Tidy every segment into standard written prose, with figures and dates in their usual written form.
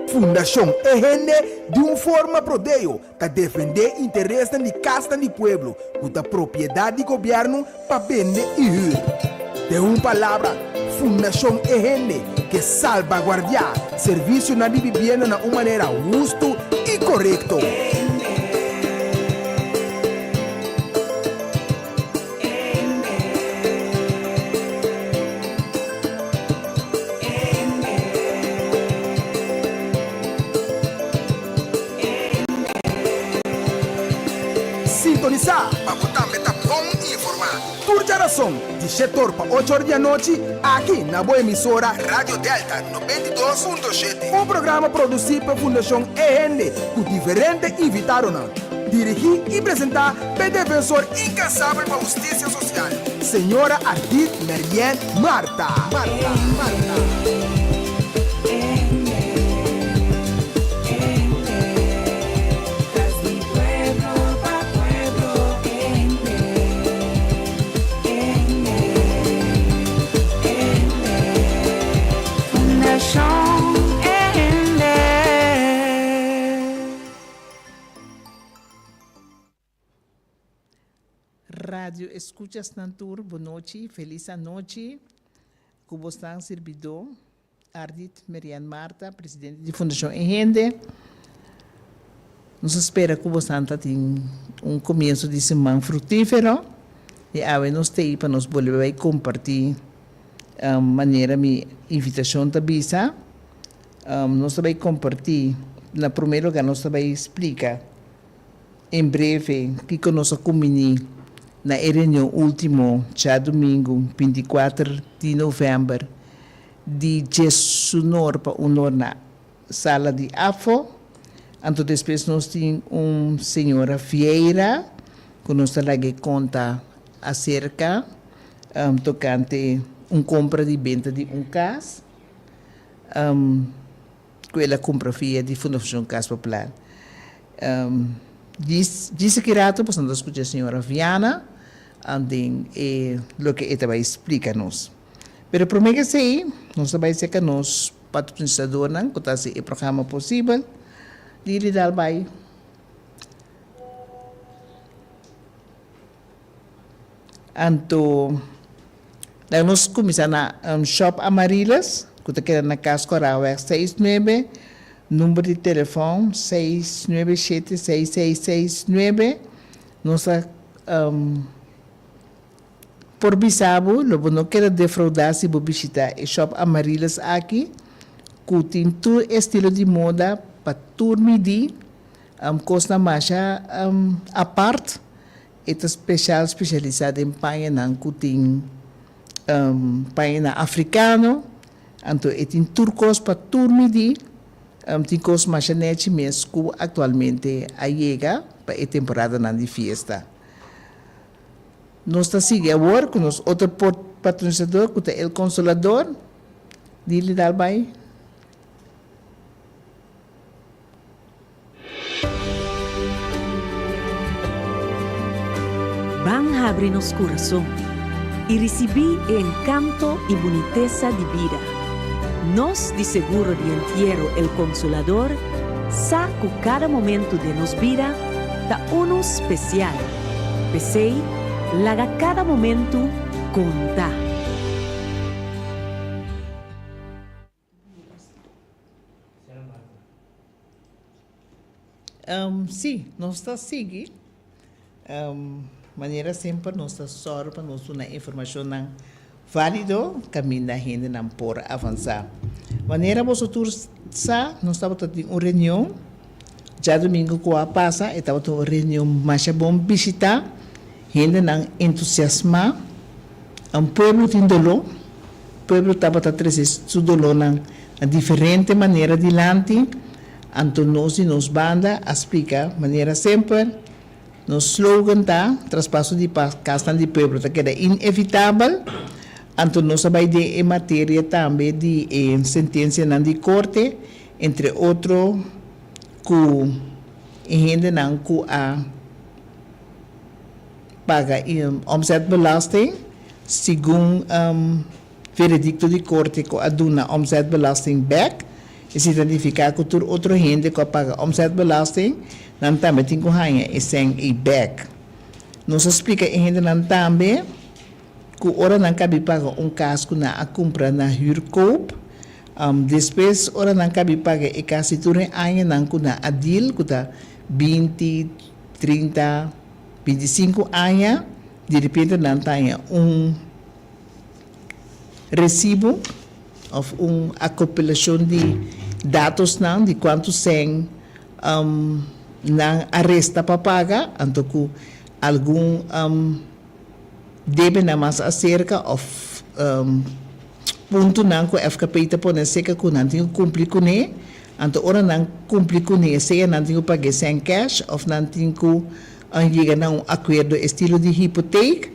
Fundação EGN de uma forma prodeio para defender interesses de casta do pueblo, com a propriedade de governo para vender e de uma palavra, Fundação EGN que salvaguardia serviço na vivienda de uma maneira justa e correta. Sintonizar para botar meta bom e informar. Por geração, de 7 para 8 horas da noite, aqui na boa emissora Rádio Delta 92.7. Um programa produzido pela Fundação EGN, com diferentes invitados. Dirigir e apresentar pelo defensor incansável para a justiça social, senhora Ardit Merien Marta. Rádio Escuchas Nantur, boa noite, feliz noite. Como está servidor, Ardit Merian Marta, presidente da Fundação EGN. Nos espera que você tenha começo de semana frutífero. E agora nós temos para nós poder compartilhar maneira minha invitação da visa. Nós vamos compartilhar, na primeira lugar, nós vamos explicar em breve que nós comunidade na reunião última, já domingo, 24 de novembro, de Jessunor para honor na sala de AFO. Então, depois nós temos senhora Vieira, que nos vai contar acerca, tocante compra de venda de casa, que ela compra via de Fundação Casa Popular. Dice que rato, pues nós escucha a senhora Viana, lo que ela vai explicar-nos. Pero primeiro que sei, nós vai ser que nós patrocinadores, que está o programa possível, de dar vai. Então, nós começamos na Shop Amarelas, que está na Casa Coral, 69, número de telefone 697-6669. Nossa, por bisabo, não quero defraudar se vou visitar a Shop Amarelas aqui, que tem todo estilo de moda para dormir, custa mais a parte, é especializado em painel, que tem painel africano, então tem turcos para dormir. Tem coisas mais nete mesmo que atualmente chega para a temporada de festa. Nós estamos seguindo agora com nosso outro patrocinador, que é o Consolador. Dile dar bem. Van a abrir nos coração e receber o encanto e boniteza de vida. Nos de seguro de entierro el Consolador, saco cada momento de nos vida da uno especial. Pesei, laga cada momento conta. Sim, nós estamos seguindo. Maneira sempre nós estamos só para nos dar informação válido, caminho da gente não por avançar. Maneira vosotros nós estamos tendo uma reunião, já domingo que passa, estava tendo uma reunião mais bom visitar, gente não entusiasma, pueblo tem dolor, pueblo estava trazendo seu dolor de diferente maneira adiante, então nós e nos banda explica maneira sempre, nos slogan tá, traspasso de casa de pueblo, que é inevitável. Então, nós vamos ver em matéria também de sentença de corte, entre outros, que a gente não paga omzetbelasting, segundo veredicto de corte, que a duna omzetbelasting back, is identificar que er outro gente que paga omzetbelasting, dan também tem que ganhar e sem e back. Nós explica em gente dan também que ora não cabe pagar casco na a compra na huurkoop. Depois ora não cabe pagar e caso tu reanha não kuna a deal que tá 20, 30, 25 anos, de repente não tem recibo ou acopilação de dados não de quanto sem não arresta para pagar, então que algum deve na mais acerca ou ponto não que a FKP está pondo seca que não tem que cumprir com ele, então ora não cumprir com ele, seja não tem que pagar sem cash ou não tem que chegar a acordo estilo de hipoteca,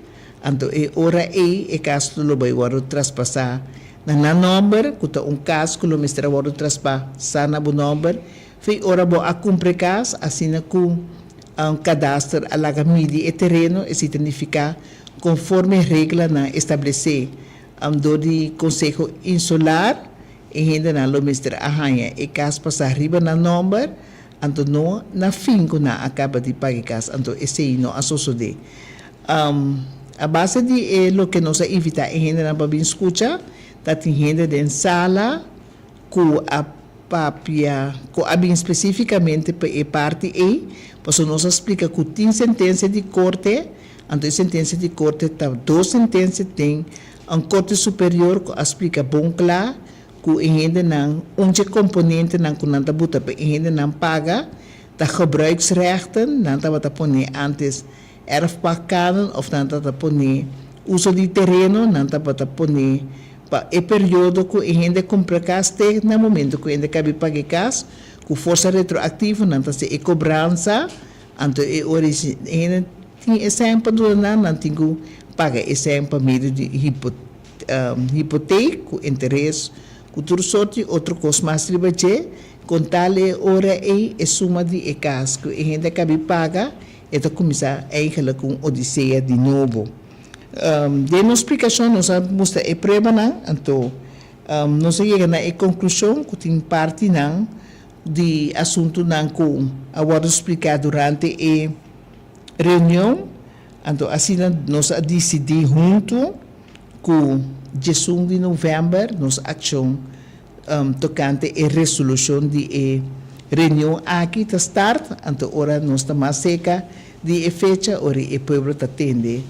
então ora é caso do vai o traspassar na número que está caso que o mestre vai traspassar na número, foi ora bo a cumprir caso assim com cadastro a laga midi e terreno e significa conforme regra na estabelecer do de Conselho Insular e ainda na mestre arranha e caso passar arriba na número, então não na fim que na acaba de pagar caso, então esse não associado. A base de lo que nós evita e ainda na babin escuta, tá tem ainda de sala com a papia, com a bem especificamente para a parte E, pois nós explica que tem sentença de corte, então sentença de corte tá duas sentenças tem corte superior que explica bom claro que ainda não componente não que não tá buta ainda não paga tá gebruiksrechten não tá bota poner antes erfpakkaden of não tá poner uso de terreno não tá bota poner para o período que ainda compra casa no momento que ainda cabe pagar casa com força retroativa não tá se cobrança então é origem ainda tem exemplo do não tem que paga exemplo meio de hipoteca com interesse com tudo sorte outro custo mais tributário com tal hora é suma de casa que ainda cabe paga e tá começar eigenlijk com odisseia de novo. De nossa explicação nós mostra a prova não então nós chega na conclusão que tem parte não de assunto não com agora explicar durante a reunião então assim nós decidimos junto com 18 de novembro nossa ação tocante a resolução de reunião aqui está start então ora nós está mais seca de fecha ora o povo está tende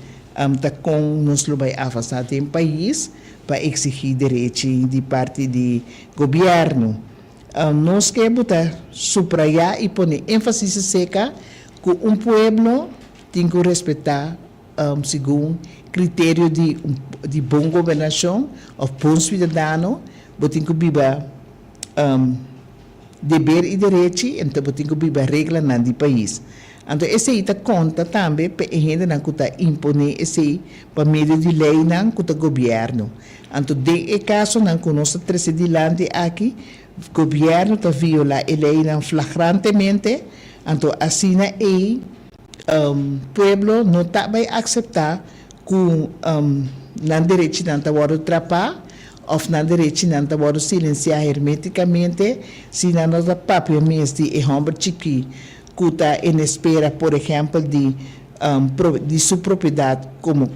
tá com nós lo vai avançar em país para exigir direitos de parte do governo nós queremos subrayar e pôr ênfase seca que povo tem que respeitar segundo critério de boa governação ou bom cidadão, tem que viver dever e direito, então tem que viver regra no país. Então, esse aí conta também para a gente não está imponer esse para meio de lei não que o governo. Então, de caso não que nós presidente aqui, o governo está viola a lei não flagrantemente, então assim é pueblo não está vai aceitar que não direito não está vado trapar ou não direito não está vado silenciar hermeticamente se não está papel mesmo de homem chiqui que está em espera por exemplo de sua propriedade como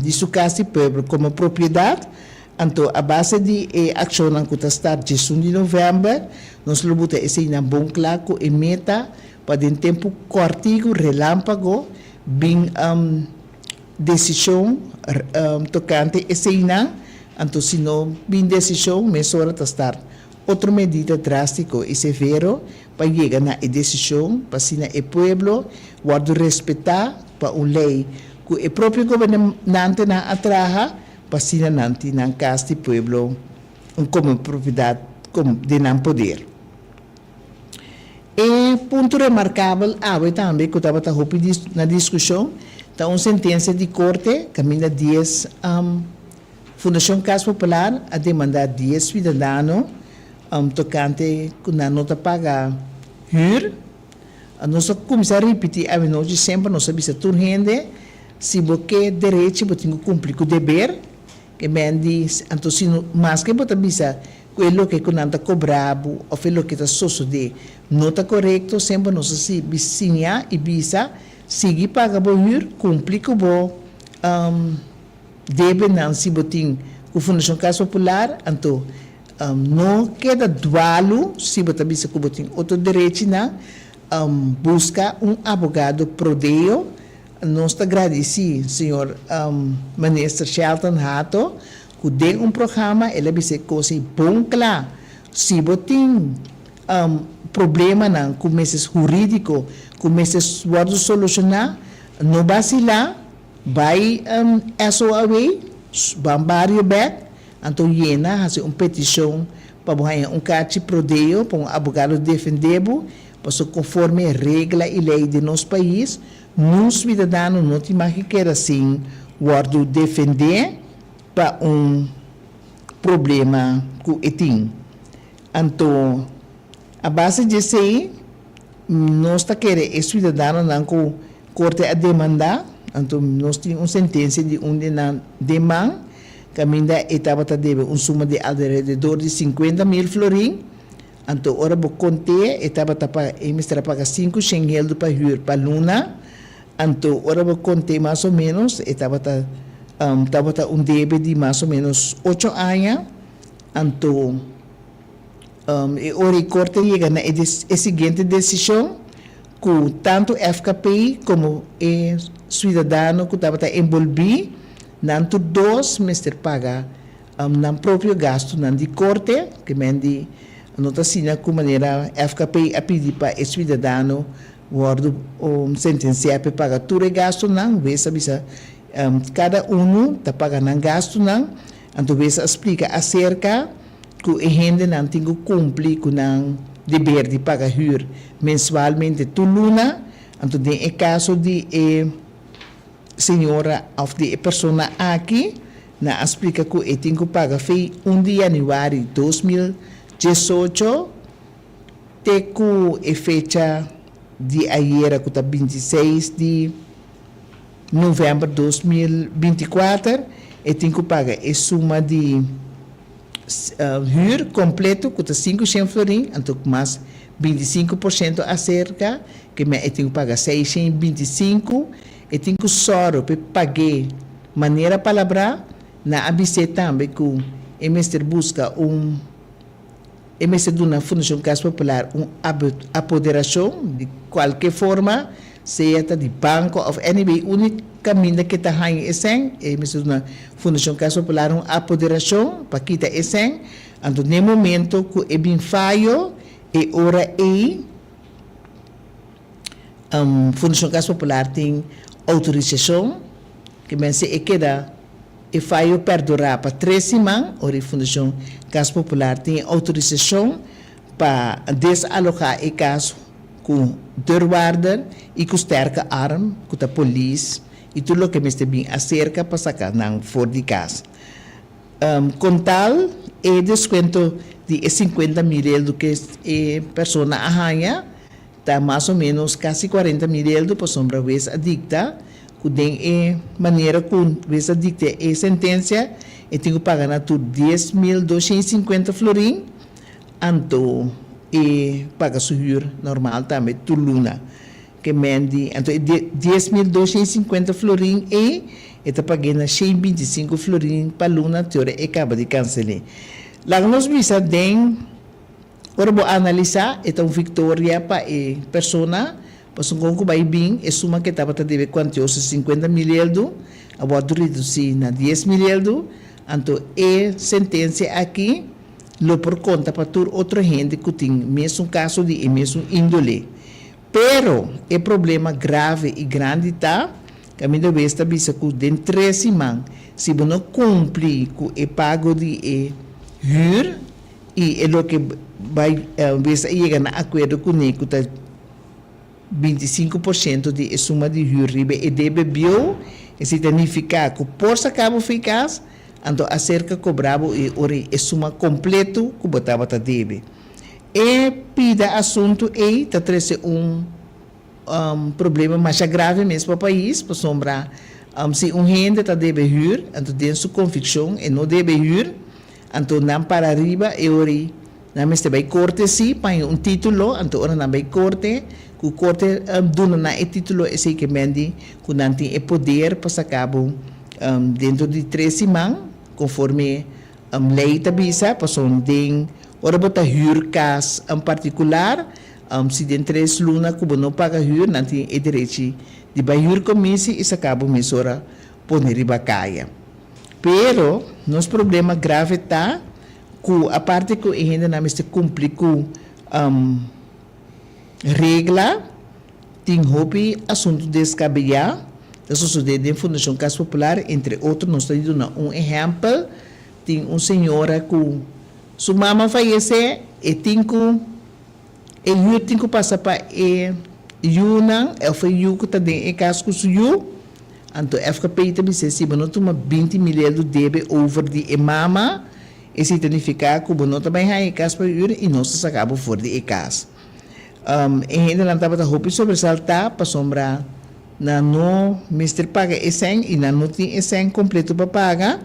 de sua casa de pueblo como propriedade. Então, a base de ação que está start 18 de novembro, nós vamos esse na bom claro que meta para um tempo curtinho, relâmpago, bem decisão tocante esse não, então se não bem decisão, mas hora está start outra medida drástica e severo para chegar na decisão, para se o povo guarda respeitar para uma lei que o próprio governante não atraja para se não caso de povo como propriedade como de não poder. E ponto remarcável, também que eu estava na discussão, está uma sentença de corte, caminha 10, Fundação Casa Popular a demandar 10 cidadãos tocante que não está pagar huur. Nós começamos a repetir, nós sempre nós sabemos que gente, se você direito, você tem que cumprir com o dever, que bem diz, então se mais que você bisa quello che non sta cobrado o quello che sta succede non sta corretto, sempre non si bisogna e bisa, sigi paga bo huur, cumpri ko bo debe nan si boting ku Fundação Casa Popular, anto no queda dualo si bota bisa ku boting outro direito na busca advogado prodeo. Nós agradecemos, senhor ministro Shelton Hato, que deu programa, ele disse coisa bom claro. Se botem problema não, com meses jurídico, com meses pode solucionar, não vacilar, vai SOAW, bambario back, então llena, fazer uma petição para ganhar carte prodeo, para advogado defendebo, para conforme a regra e lei de nosso país. Nos cidadãos não tem mais que querer assim, guardo defender para problema que tem. Então, a base disso aí, nós está querendo cidadãos não que corte a demanda, então nós temos uma sentença de na demanda, que ainda estava a dever suma de alrededor de 50 mil florins. Então, ora vou contar, estava a pagar 5 xengel para huur para luna. Então, ora vou contar mais ou menos, estava débito de mais ou menos 8 anos. Então, o corte chega na seguinte decisão, que tanto FKP como o cidadão que estava envolvido, nanto dois meses paga no próprio gasto de corte, que mendi não está sendo com maneira FKP a pedir para o cidadão guardo sentenciar para pagar todo o gasto não, vez cada está pagando gasto não, então vez explica acerca que a gente não tem que cumprir com o dever de pagar huur mensualmente tu luna, então tem o caso de senhora ou de pessoa aqui, na explica que tem que pagar foi 1 de janeiro de 2018, até que a fecha de ayer, que está 26 de novembro de 2024, e tem que pagar a suma de huur completo, que está 500 florins, então mais 25% acerca, que me tem que pagar 625, e tem que só para pagar maneira palavra, na ABC também que o MST busca MST na Fundação Casa Popular apoderação de qualquer forma, seja de banco ou anyway, única mina que está aí MST na Fundação Casa Popular apoderação para quitar esse, então no momento que é bem falho e ora Fundação Casa Popular tem autorização que se queda e falho perdurar para 3 semanas, a Fundação Casa Popular tem autorização para desalojar o caso com deurwaarder e com sterke arm, com a polícia e tudo o que me está bem acerca para sacar fora de casa. Com tal, o desconto de 50 mil do que a pessoa arranha, está mais ou menos quase 40 mil para sombra vez adicta, que tem maneira com vez adicta a sentença, e tem que pagar na tudo 10.250 florins, então e paga suhur normal também tu luna que mendi então 10.250 florins e está pagando 125 florins para luna teoria e acaba de cancelar. Lá nós visa den ora vou analisar então Victoria para a pessoa para um conco vai bem é suma que estava a dever quantiosa 50 mil euro agora reduzir na 10 mil euro então a sentença aqui lo por conta para toda outra gente que tem mesmo caso de mesmo índole. Pero o problema grave e grande está que a minha vez está vista que dentro de 3 semanas se você não cumprir com o pago de huur e é o que vai chegar na acordo com ele que está 25% de suma de huur e deve bio e significa que por se acaba eficaz então acerca cobrava e ori é suma completo que botava ta debe e pida assunto e ta trece problema mais grave mesmo para o país para sombrar se gente ta debe huur então tem sua convicção e não debe huur Anto nan para arriba e ori na meste by korte si pa un titulo anto ora na by korte ku korte duna na e titulo e sei que mendi ku nanti e poder para cabo dentro de 13 man conforme lei tabisa pason ding ora bota huurkas particular si den 3 luna kubo no paga huur nanti e direiti di by huurcommissie is acabo misora poneriba kaya. Pero nos problema grave tá que a parte que ainda não se cumpre com regla tem hobby assunto descabellado isso sucede em Fundação Casa Popular entre outros nós estamos dando exemplo tem senhora que sua mama faleceu e tem que passar para Yunnan foi Yu que está dentro de casa com Yu. Então, FKP também se não toma 20 milhões de débito over de mama, e significa que o não também há em casa para e não se acaba fora de casa. E ainda não estava a roupa sobressaltar para sombra na não mister paga esse e na não tem esse completo para pagar,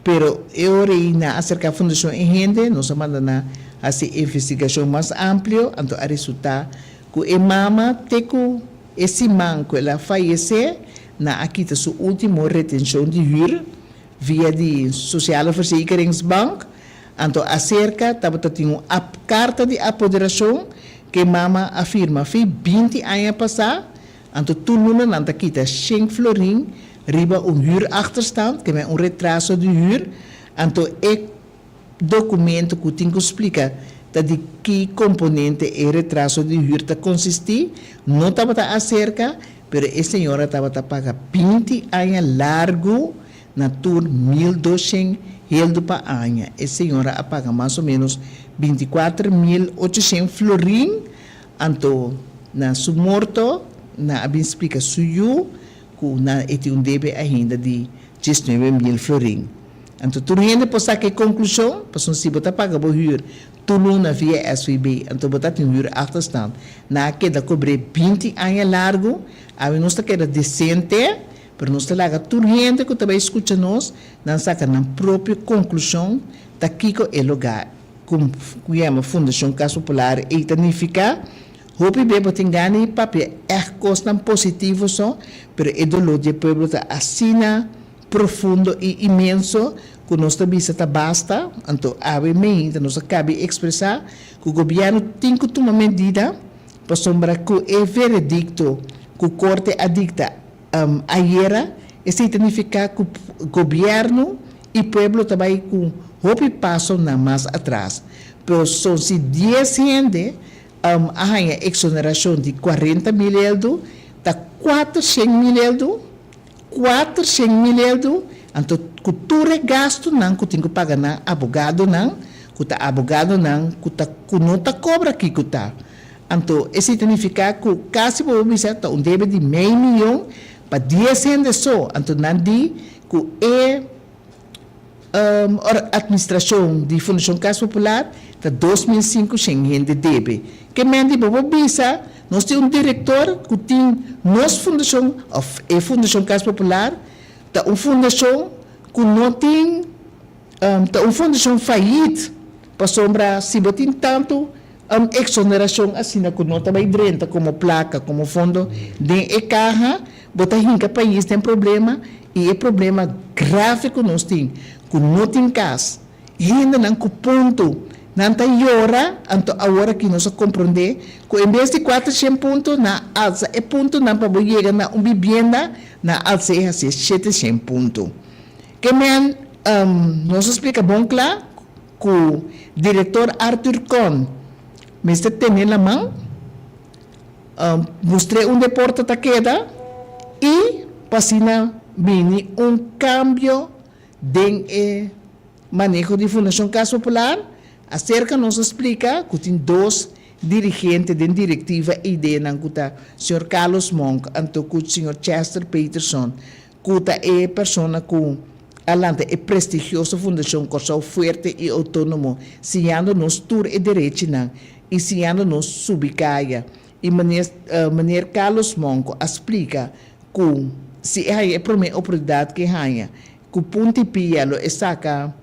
pero eu rei na acerca fundação em rende nós manda na assim investigação mais ampla, então a resultar que mama teco esse manco ela faleceu na aqui está sua última retenção de huur via de Sociale Verzekeringsbank. Então, acerca, tinha uma carta de apoderação que mama afirma foi 20 anos passar. Então, tudo não aqui está 100 florin, riba huur achterstand, que é retraso de huur. Então, é documento que tem que explicar de que componente é retraso de huur está consistir, não estava acerca. Pero a senhora estava a pagar 20 anos largo na tur 1.200 reais para ano. A senhora a paga mais ou menos 24.800 florin. Então, na su morto, na abin explica suyo, que na eti débito ainda de 19.000 florin. Então, tu rende para sacar conclusão, para se você paga por huur, tudo na via SVB, então você tem huur achterstand. Na queda cobre 20 anos largo, a nós está queda decente, pero nós está lá tudo rende que também escuta nós, não saca na própria conclusão, daqui que é lugar, como chama Fundação Casa Popular, e significa, hope bebo tem ganho papel, é costa positivo só, pero é dolor de povo está assina profundo e imenso que nós também está basta, então obviamente nós acaba de expressar que o governo tem que tomar medida para sombra que é veredicto que o corte adicta ayer, isso significa que o governo e o povo também com hope passo na mais atrás, pero são se 10 gente a exoneração de 40 mil euros, está 400 mil euros, 400 mil euros, então, que tu gasto não, que tem que pagar não, abogado não, que tá abogado não, que não tá cobra aqui que tá. Então, isso significa que caso você tá débito de meio milhão para 10 anos só, então não diz que a administração de Fundação Casa Popular está 2.500 de débito. Que mende bobo bisa, nós temos diretor que tem nossa fundação, a Fundação Casa Popular, tá uma fundação que não tem, tá uma fundação falida, para sombra se botem tanto exoneração assim que não está bem drenta como placa, como fundo de e-carra, bota hinca país tem problema e é problema grave que nós temos, que não tem casa, e ainda não com ponto. Nanta yora, anto agora que nós compreender que em vez de 400 pontos na alça é ponto na para chegar na vivienda na alça é 700 pontos. Que men nós explica bom claro que o diretor Arthur Kohn me está tendo na mão, mostrei deporte da queda e passina vini cambio de manejo de Fundação Casa Popular. Acerca nos explica que tem 2 dirigentes da diretiva ID na kuta Sr. Carlos Monk anto o Sr. Chester Peterson kuta é persona que alante é prestigiosa fundação que sou forte e autônomo ensinando nos tur e direito na ensinando nos subicaya e maneira Carlos Monk explica que se é a primeira oportunidade que há que punti pia lo saca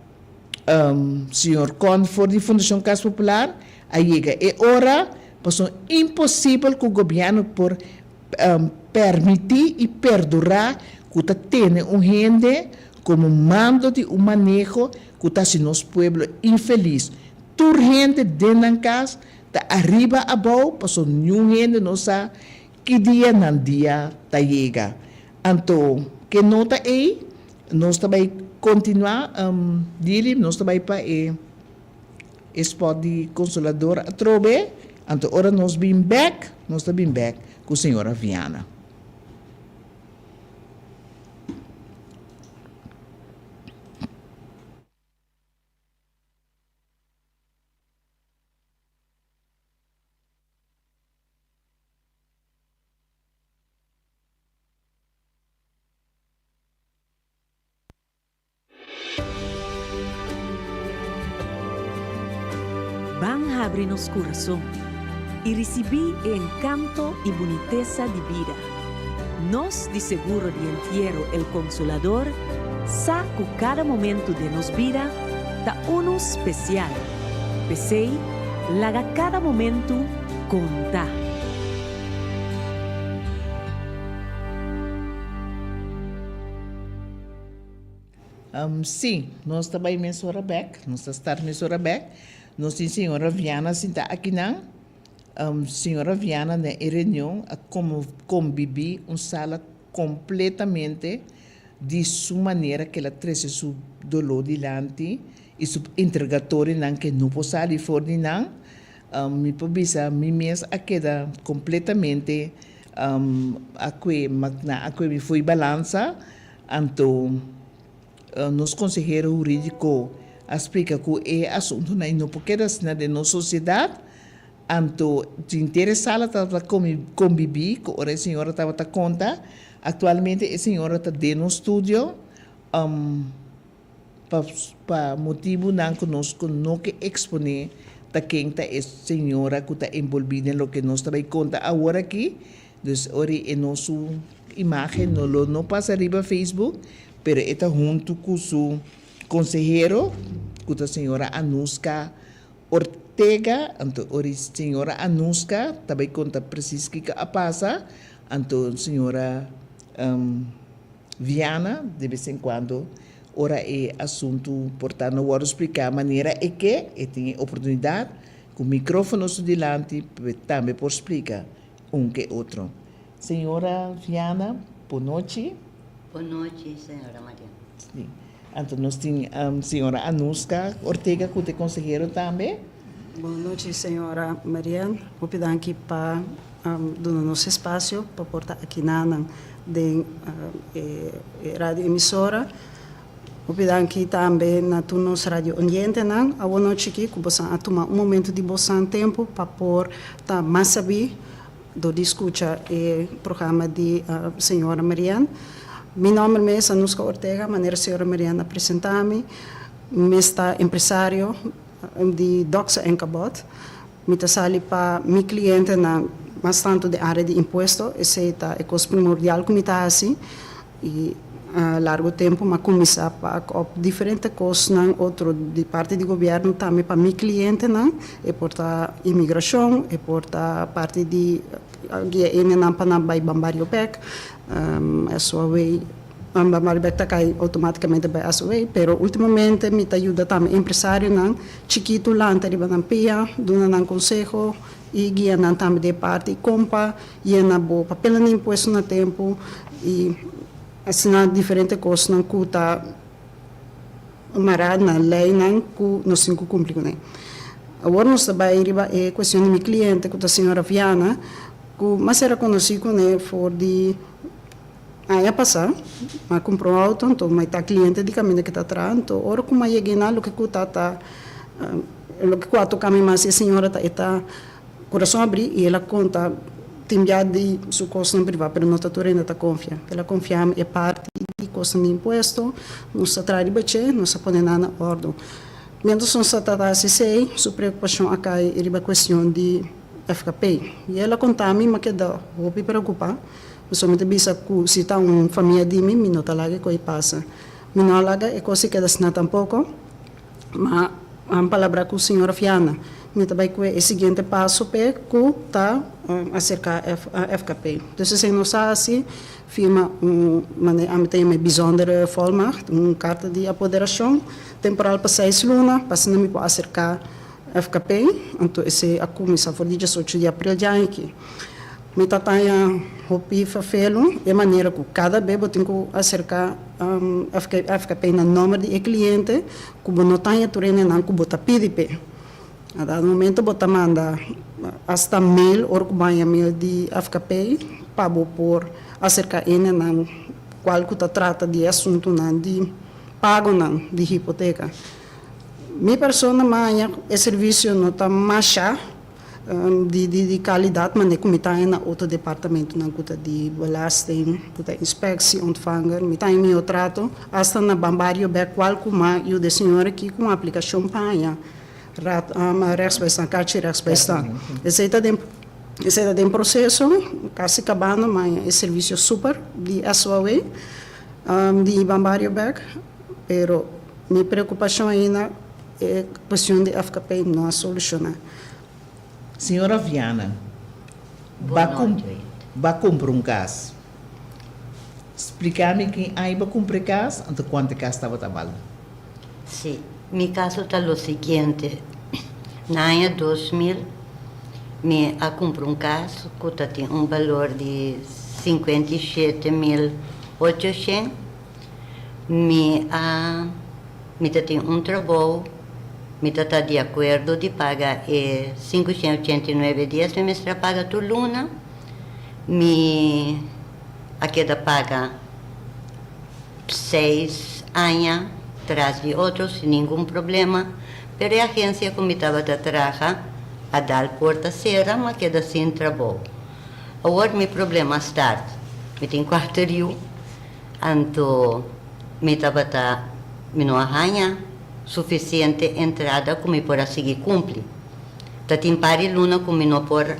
senhor Confor de Fundação Casa Popular, aí é hora, pois é impossível que o governo por permitir e perdurar que tenha gente como mando de um manejo que está se nosso povo infeliz. Tur gente dentro da casa, tá arriba abaixo, pois nenhum gente não sabe que dia não dia tá chega. Então, que nota aí, nós também continuar dele, nós também para spot de consolador a trobe. Então, ora nós bem back com a senhora Viana. Van a abrir-nos coração e receber encanto e boniteza de vida. Nós, de seguro de entierro, el Consolador, sabe que cada momento de nos vida está uno especial. Pensei, laga cada momento contar. Sim, nós também mensura back, nós estamos mensura back. Nós temos a senhora Viana senta aqui não. Senhora Viana na reunião a conviver uma sala completamente de sua maneira que ela traz seu dolor dilante e seu interrogatório não que não pode sair fora de não. Me precisa me mesmo a queda completamente a que me foi balança. Então, nos consejero jurídico explica que é assunto não porque de nossa sociedade. Então, te interessada para conviver com a senhora estava a conta. Atualmente, a senhora está dentro do estúdio para motivo não conosco, não que exponer da quem está a senhora que está envolvida em lo que nós também conta agora aqui. Então, ora é nossa imagem, não passa arriba Facebook, mas está junto com o seu consejero, que a senhora Anuska Ortega, então a senhora Anuska também conta preciso que passa, então a senhora Viana, de vez em quando, ora é assunto, portanto, não vou explicar a maneira é que tem oportunidade, com o microfone delante, também por explicar que outro. Senhora Viana, boa noite. Boa noite, senhora Maria. Sim. Então, nós temos a senhora Anuska Ortega, que é consejero também. Boa noite, senhora Mariana. Vou pedir aqui para do nosso espaço para portar aqui na rádio emissora. Vou pedir aqui também na nossa rádio ambiente, não? A boa noite aqui, que você a tomar momento de bom tempo para pôr tá mais saber do discutir o programa de senhora Mariana. Meu nome é Anuska Ortega, maneira senhora Mariana apresentar-me. Eu sou empresário de Doxa em Cabot. Eu estou para meu cliente na bastante de área de imposto. Esse é coisa primordial que eu estou assim. E a largo tempo, mas começar para diferentes coisas, outro de parte do governo também para meu cliente, e portar imigração, e portar parte de guia não para vai Bambario Beck. A sua way, Bambario Beck está cai automaticamente para a sua way, pero ultimamente me ajuda também empresário chiquito lá antariba na pia, dona não consejo e guia não também de parte compra e na boa papel de imposto no tempo e assinar diferentes coisas não custa amarrado na lei não que não se cumpre com ele. Agora nós também é questão de meu cliente que a senhora Viana que mas era conhecido com ele for de aí a passar, mas comprou um auto, então mas tá cliente de caminho que está atrás, então ora como aí ganhar o que custa tá o que quatro caminho mais a senhora tá coração abrir e ela conta tem já de sua costa privada, mas não está ainda está confia. Ela confia é parte de costa de imposto, não se traz de baixo, não se põe nada na ordem. Menos não se trata de sei, sua preocupação acá é a questão de FKP. E ela conta a mim, mas que dá, vou me preocupar. Somente bisa que se está uma família de mim, não está lá que passa. Não lá é coisa que dá tampouco. Mas a palavra com a senhora Fiana, me também que é o seguinte passo que está acerca da FKP. Então, se não sabe assim, firma tem uma bijzondere volmacht, uma carta de apoderação temporal para 6 lunas, para se não me pode acercar a FKP. Então, esse a comissão foi dia 8 de abril já aqui. Me tatanha hopi fafelo é maneira que cada bebo tem que acercar a FKP no número de cliente, que não tenha turene não que bota PDP. A dado momento bota manda hasta mail ou banha mail de FKP para por acercar ele não qual que trata de assunto não de pago não de hipoteca. Minha pessoa manha é serviço não tá macha de qualidade, mas nem como está na outro departamento, na cuta de belasting, cuta inspectie ontvanger, me está em meu trato, hasta na bambario back qual como eu de senhora aqui com a aplicação panha, rechtsbijstand, kaartje rechtsbijstand. Esse está em processo, quase acabando, mas é serviço super de SOA, de bambario back, pero minha preocupação ainda é a questão de FKP não solucionar. Senhora Viana, Boa noite. vai comprar um caso. Explicar-me quem aí vai comprar caso, até quanto caso estava trabalhando. Sim, meu caso está o seguinte. No ano 2000, me comprei um caso que tem um valor de 57.800. Me tem um trabalho. Me está de acordo de pagar 589 dias, me paga tu luna, me a queda paga 6 anos atrás de outros sem nenhum problema, pero a agência que me estava a trabalhar a dar porta cera, mas queda sem trabalho. Agora meu problema está, me tem quarterio, então me estava me não arranha suficiente entrada como para seguir cumprir. Tem pari luna como não por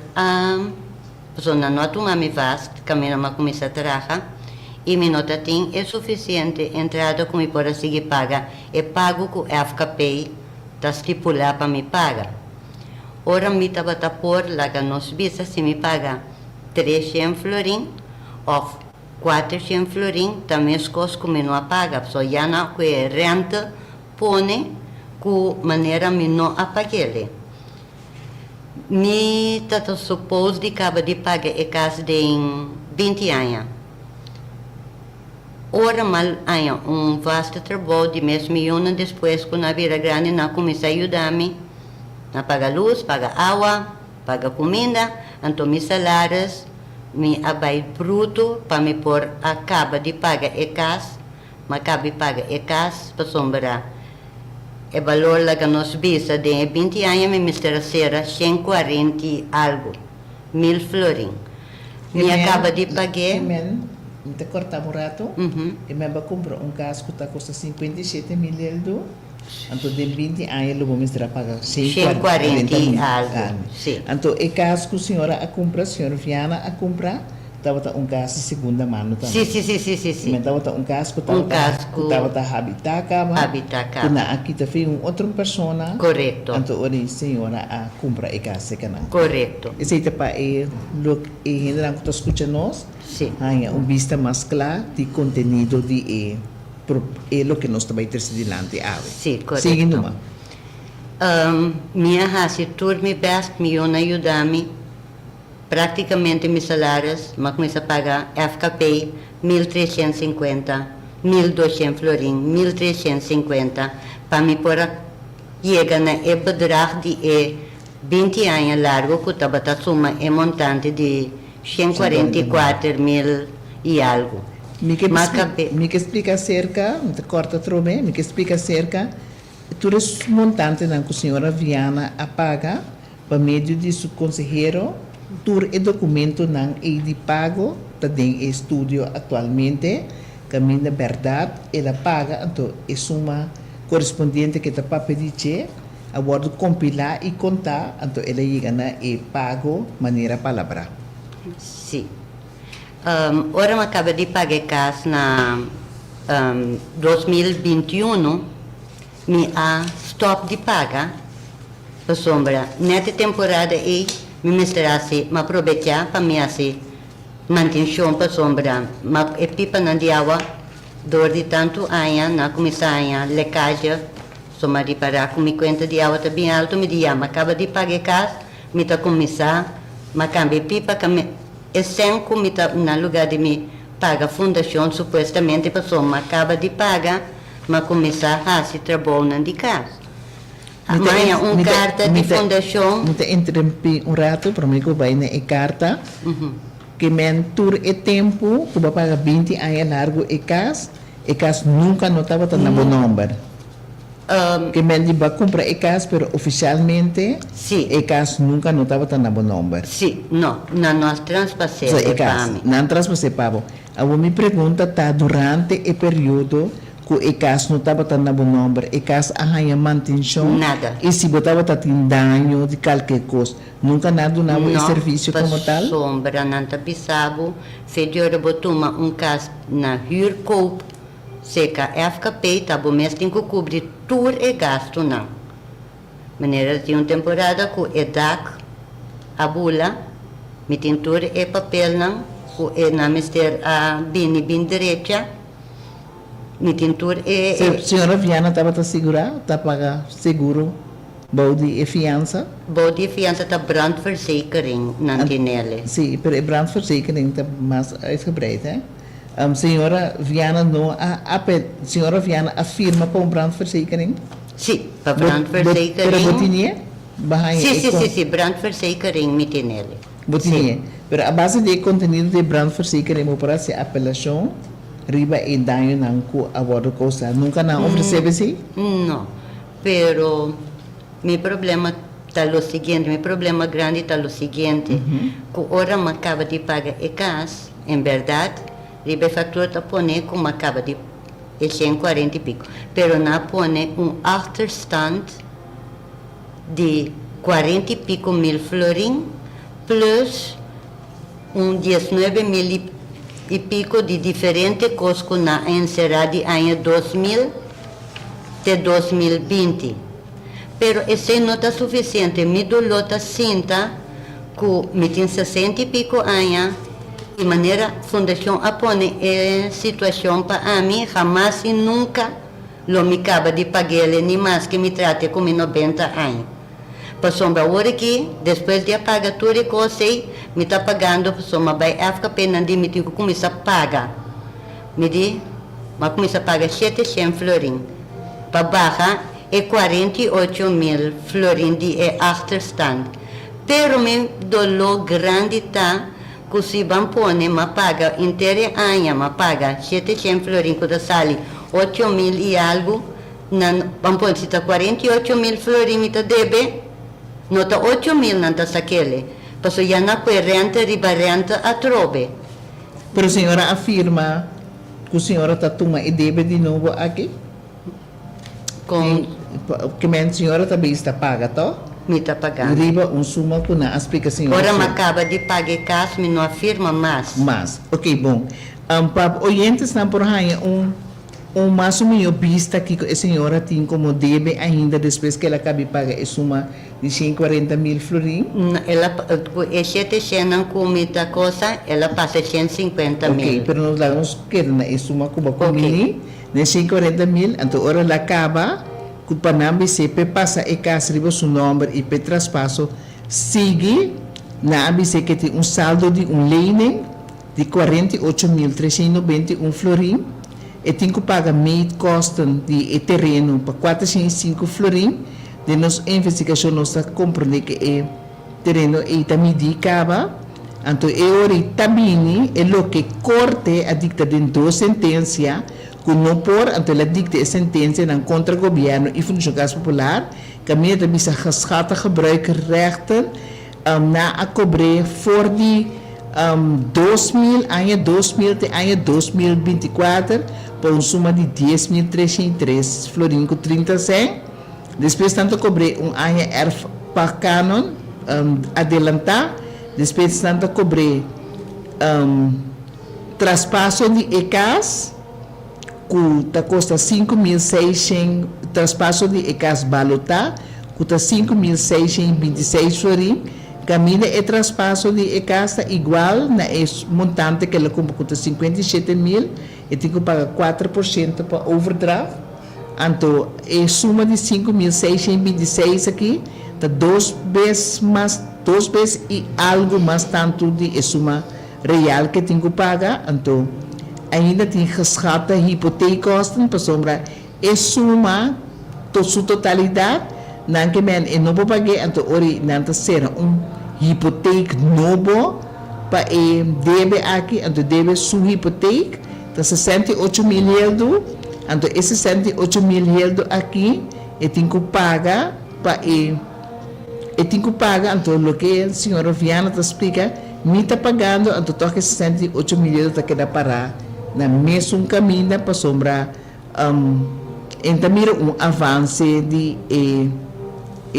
zona não toma me vast, caminho mas começa a trabalhar e me nota tem é suficiente entrada como para seguir paga e pago com FKP tá estipular para me paga. Ora me tava por lá que nos visa se me paga 300 florim ou 400 florim também as coisas como não paga, só já não é renta pone com maneira me não apaguele. Me tata supôs de acaba de pagar e casa de 20 anos. Ora mal um vasto trabalho de mês milhões depois quando a vida grande não começa a ajudar-me a pagar luz, pagar água, pagar comida, então meus salários me abai bruto para me pôr acaba de pagar e casa, mas acaba de pagar e casa para sombrar. O valor lá que nos visa de 20 anos me mistura ser 140 algo, 1000 florim. Me acaba de pagar. Me corta um rato, e me vai comprar um caso que custa 57.000 então de 20 anos eu vou me pagar 140 algo. Sim. Então o caso que a senhora a compra, a senhora Viana a comprar, estava um caso de segunda mão também. Sim. Mas estava um caso que estava habitar que na aqui também outra pessoa. Correto. Então a senhora a compra e casa que não. Correto. Esse é para look e ainda não escuta nós. Sim. Há vista mais clara de conteúdo de lo que nós também temos adiante. Sim, correto. Seguindo uma. Minha raça, tudo me best, me ajuda-me. Praticamente meus salários, mas começo a pagar FKP 1.350, 1.200 florim, 1.350, para me pôr chega na bedrag de 20 anos largo, que estava a suma é montante de 144.000 e algo. Me que explica acerca, corta trome, me que explica acerca, tudo esse montante que a senhora Viana a paga, para meio de seu conselheiro, tur e documento não é de pago, também estúdio atualmente, caminho da verdade, ela paga, então é suma correspondente que está para pedir, agora compilar e contar, então ela chega na e pago maneira palavra. Sim. Ora me acaba de pagar casa na 2021, me a stop de paga, para sombra, nessa temporada aí, me mostrasse, me aproveitar para me assim, manutenção para sombra, mas é pipa na de água, dor de tanto aia, na começar a lecagem, só me reparar com minha conta de água está bem alto, me diz, acaba de pagar casa, me está começar, mas cambia pipa, que é sem que me está no lugar de me pagar fundação, supostamente, para sombra, acaba de pagar, mas começar a se trabalhar de casa. Amanhã, carta de fundação. Moet interromper rato, para mim que vai na carta. Que mentor é tempo, que vai pagar 20 anos largo e cas nunca notava tá na bom número. Que men vai comprar e cas, pero oficialmente, sim. E cas nunca notava tá na bom número. Sim, não, na nossa transpassé. So, e cas, não transpassé pavo. A me pergunta tá durante o período que o ECAS não estava tendo bom número, ECAS arranha manutenção. Nada. E se botava tendo dano de qualquer coisa, nunca nada donava o serviço como tal? Não, sombra, não está pisado. Fedora botou caso na huurkoop, seca FKP, tá bom, mas tem que cobrir tudo e gasto, não. Maneira de uma temporada com EDAC, a bula, me tem tudo e papel, não, com na mister a bem direita, me tintur senhora Viana estava segurada, está pagar seguro, bode e fiança? Bode e fiança está brandverzekering na Tinele. Sim, mas brandverzekering está mais uitgebreid, hè? Senhora Viana não, senhora Viana afirma para brandverzekering? Sim, para brandverzekering. Pero botinha? Sim, brandverzekering met Tinele. Botinha. Pero a base de conteúdo de brandverzekering para se apelação, riba e daño não com a bordo coisa nunca não ofereceu assim? Não, pero meu problema está o seguinte, meu problema grande está o seguinte, que hora me acaba de pagar e casa, em verdade, riba fatura está pondo como acaba de 140 e pico, pero não põe achterstand de 40 e pico mil florin plus 19 mil e pico de diferente coisas na encerrada de ano 2000 até 2020. Pero esse não está suficiente. Me dolota sinta que me tem 60 e pico anos de maneira fundação apone é situação para mim jamais e nunca lo me acaba de pagar nem mais que me trate como 90 anos. Passou para hora aqui, depois de pagar tudo que eu sei, me está pagando, passou uma vai FKP, não de me tem que começar a pagar. Me diz, mas começa a pagar 700 florin. Para barra é 48 mil florin de achterstand. Pero me dolor grande tá, que se vão pôr, me paga inteiro ano, me paga 700 florin, quando sai 8 mil e algo, vamos pôr, se está 48 mil florin, me está deve, não está 8 mil, não está saquele. Passou já na renta, riba renta a trobe. Pero a senhora afirma que a senhora está tomando e deve de novo aqui? Que a senhora também está paga, tá? Me está pagando. Riba suma que não explica a senhora. Agora me acaba de pagar caso, me não afirma mais. Mas, ok, bom. Para oyentes não por aí, mais ou menos vista que a senhora tem como deve ainda depois que ela acaba de pagar a suma de 140 mil florin? Ela, é 700 com muita coisa, ela passa 150 mil. Ok, pero nós vamos querer na suma como comini, de 140 mil, então ora ela acaba, que o Panambi sempre passa e casa riba seu número e para traspasso, sigue na ABC que tem saldo de lening de 48.391 florin, e tem que pagar meio custo de terreno para 405 florin. De nossa investigação, nós compreendemos que o terreno também acaba. Então, também é o que corte a dicta de duas sentenças, que não por, então, a dicta a sentença contra o governo e Fundação Gas Popular, que a minha também se geschatte gebruikerrechten na a cobrir voor die 2000 año 2000 até año 2024 por uma suma de 10.303 florin com 30 cent. Depois tanto cobrei ano erf para canon adelantar. Depois tanto cobrei traspasso de ECAS que custa 5.600 traspasso de ECAS Balota, custa 5.626 florim, camina e traspasso de ECAS igual na montante que ela compra, custa 57.000, e tem que pagar 4% para overdraft. Então, a suma de 5.626 aqui, está 2 vezes e algo mais tanto de suma real que tem que pagar. Então, ainda tem geschatte hypotheekkosten para sombra a suma sua totalidade, não que men não pode pagar, então ori não será hipoteek novo para deve aqui, então deve sua hipoteek, está 68.000 euros, então esse 68.000 euros aqui tem que pagar para tem que pagar, então o que a senhora Viana te explica, me está pagando, então toca 68.000 euros que dá para na mesmo caminho para sombra então mira avanço de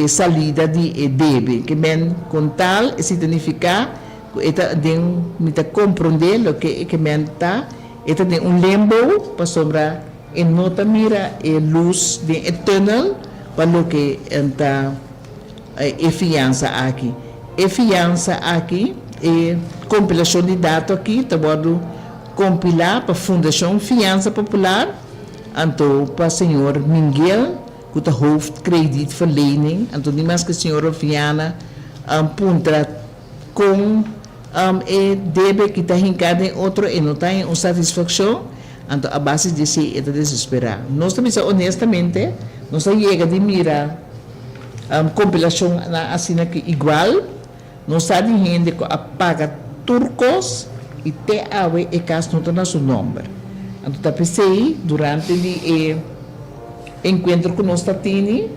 salida de debe que men com tal significa eta den mita compreender lo que men tá eta den lembo para sombra nota mira luz de túnel para lo que enta fiança aqui fiança aqui compilação de dados aqui tá bom compilar para a Fundação Fiança Popular, então para o senhor Miguel, que é o hoofdkredietverlening, então nem mais que a senhora Viana punta com deve que está hincado em outro e não tem uma satisfação, então a base de si é desesperar. Nós também, honestamente, nós chega de mira compilação na assina que igual, nós sabe gente que paga turcos e te ave e caso não tem seu nome. Então, pensei durante o encontro que nós tínhamos,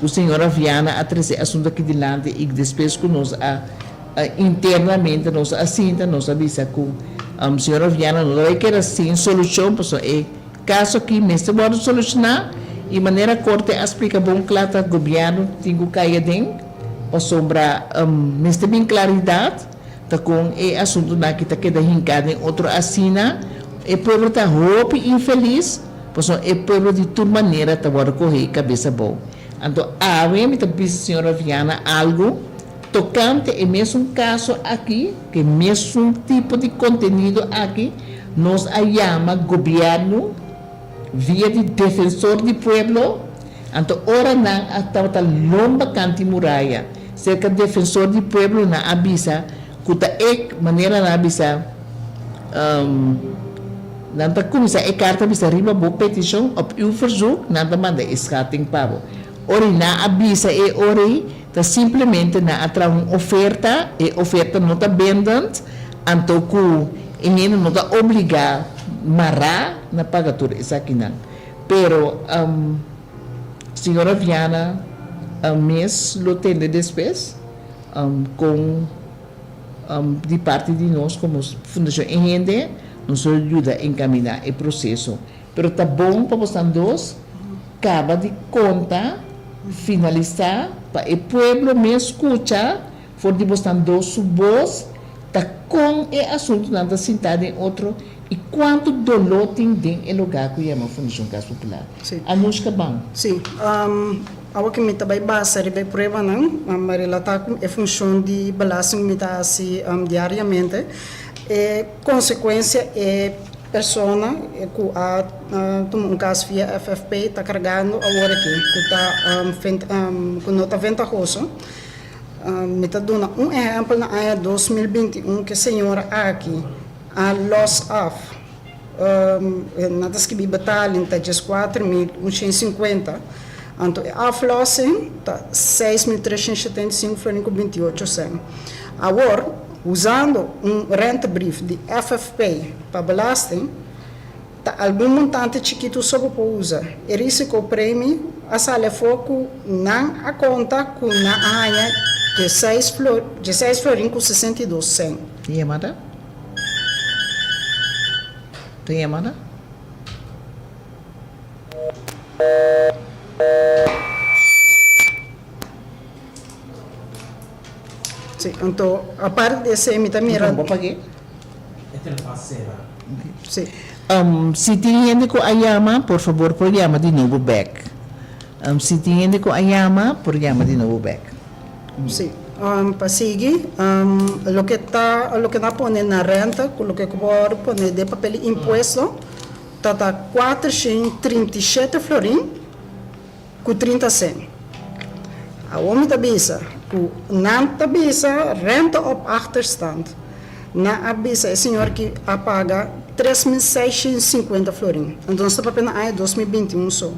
a senhora Viana a trazer assunto aqui delante e depois que nós internamente nós assinta, nós avisa que a senhora Viana não vai querer assim solução, porque é caso aqui mesmo pode solucionar e maneira corta explica bom claro que o governo tem que cair dentro para sombra mesmo bem claridade. Tá com assunto na que tá queda hincado em outro assina, o povo tá roupa infeliz, pois o povo de toda maneira tá agora correr cabeça boa. Então, a minha tá pedindo senhora Viana algo tocante é mesmo caso aqui, que mesmo tipo de conteúdo aqui, nós chama governo via de defensor do povo. Então, ora não até longa canti muralha, cerca defensor do povo na avisa kuta maneira na bisa nanta kumisa carta bisa riba bo petition op uw verzoek nanta manda schatting pabo ori na avisa ori ta simplesmente na atra oferta oferta nota bendant anto ku inino nota obriga mara na pagatura isakinan pero senhora Viana mês lo tende despes com de parte de nós como Fundação Enhende nos ajuda a encaminhar o processo. Pero tá bom para vocês dois, acaba de conta, finalizar, para o povo me escutar, for de vocês dois sua voz, tá com o assunto nada sentado em outro, e quanto dolor tem em lugar que chama Fundação Casa Popular. Sim. Anushka bang? Sim. Awak que me também basta de prova não, mas ela tá com a função de belasting me tá assim diariamente. Consequência é persona que um caso via FFP está carregando agora aqui, que tá nota ventajoso. Me tá dando exemplo na ano 2021 que a senhora aqui a loss of nada que me batalha tá 4.150. Então, a aflossing está 6.375,28 centavos. Agora, usando rentebrief de FFP para belasting, tá algum montante chiquito sobre para usar. E risco prêmio, a sala foco não a conta com na área de 6 florim com 62 centavos. Tem chamada? Tem chamada? Sim, então, a parte desse me também era... Vou pagar? Sim. Se tem gente que a llama, por favor, por llama de novo back. Se tiene com a llama, por llama de novo back. Sí. Para seguir, lo que está pone na renta, lo que pode poner de papel impuesto, está 437 florin com 30 cent. A homem da bisa, com não da bisa, renta op achterstand. Na abisa, é senhor que paga 3.650 florin. Então, está papel aí 2021 só.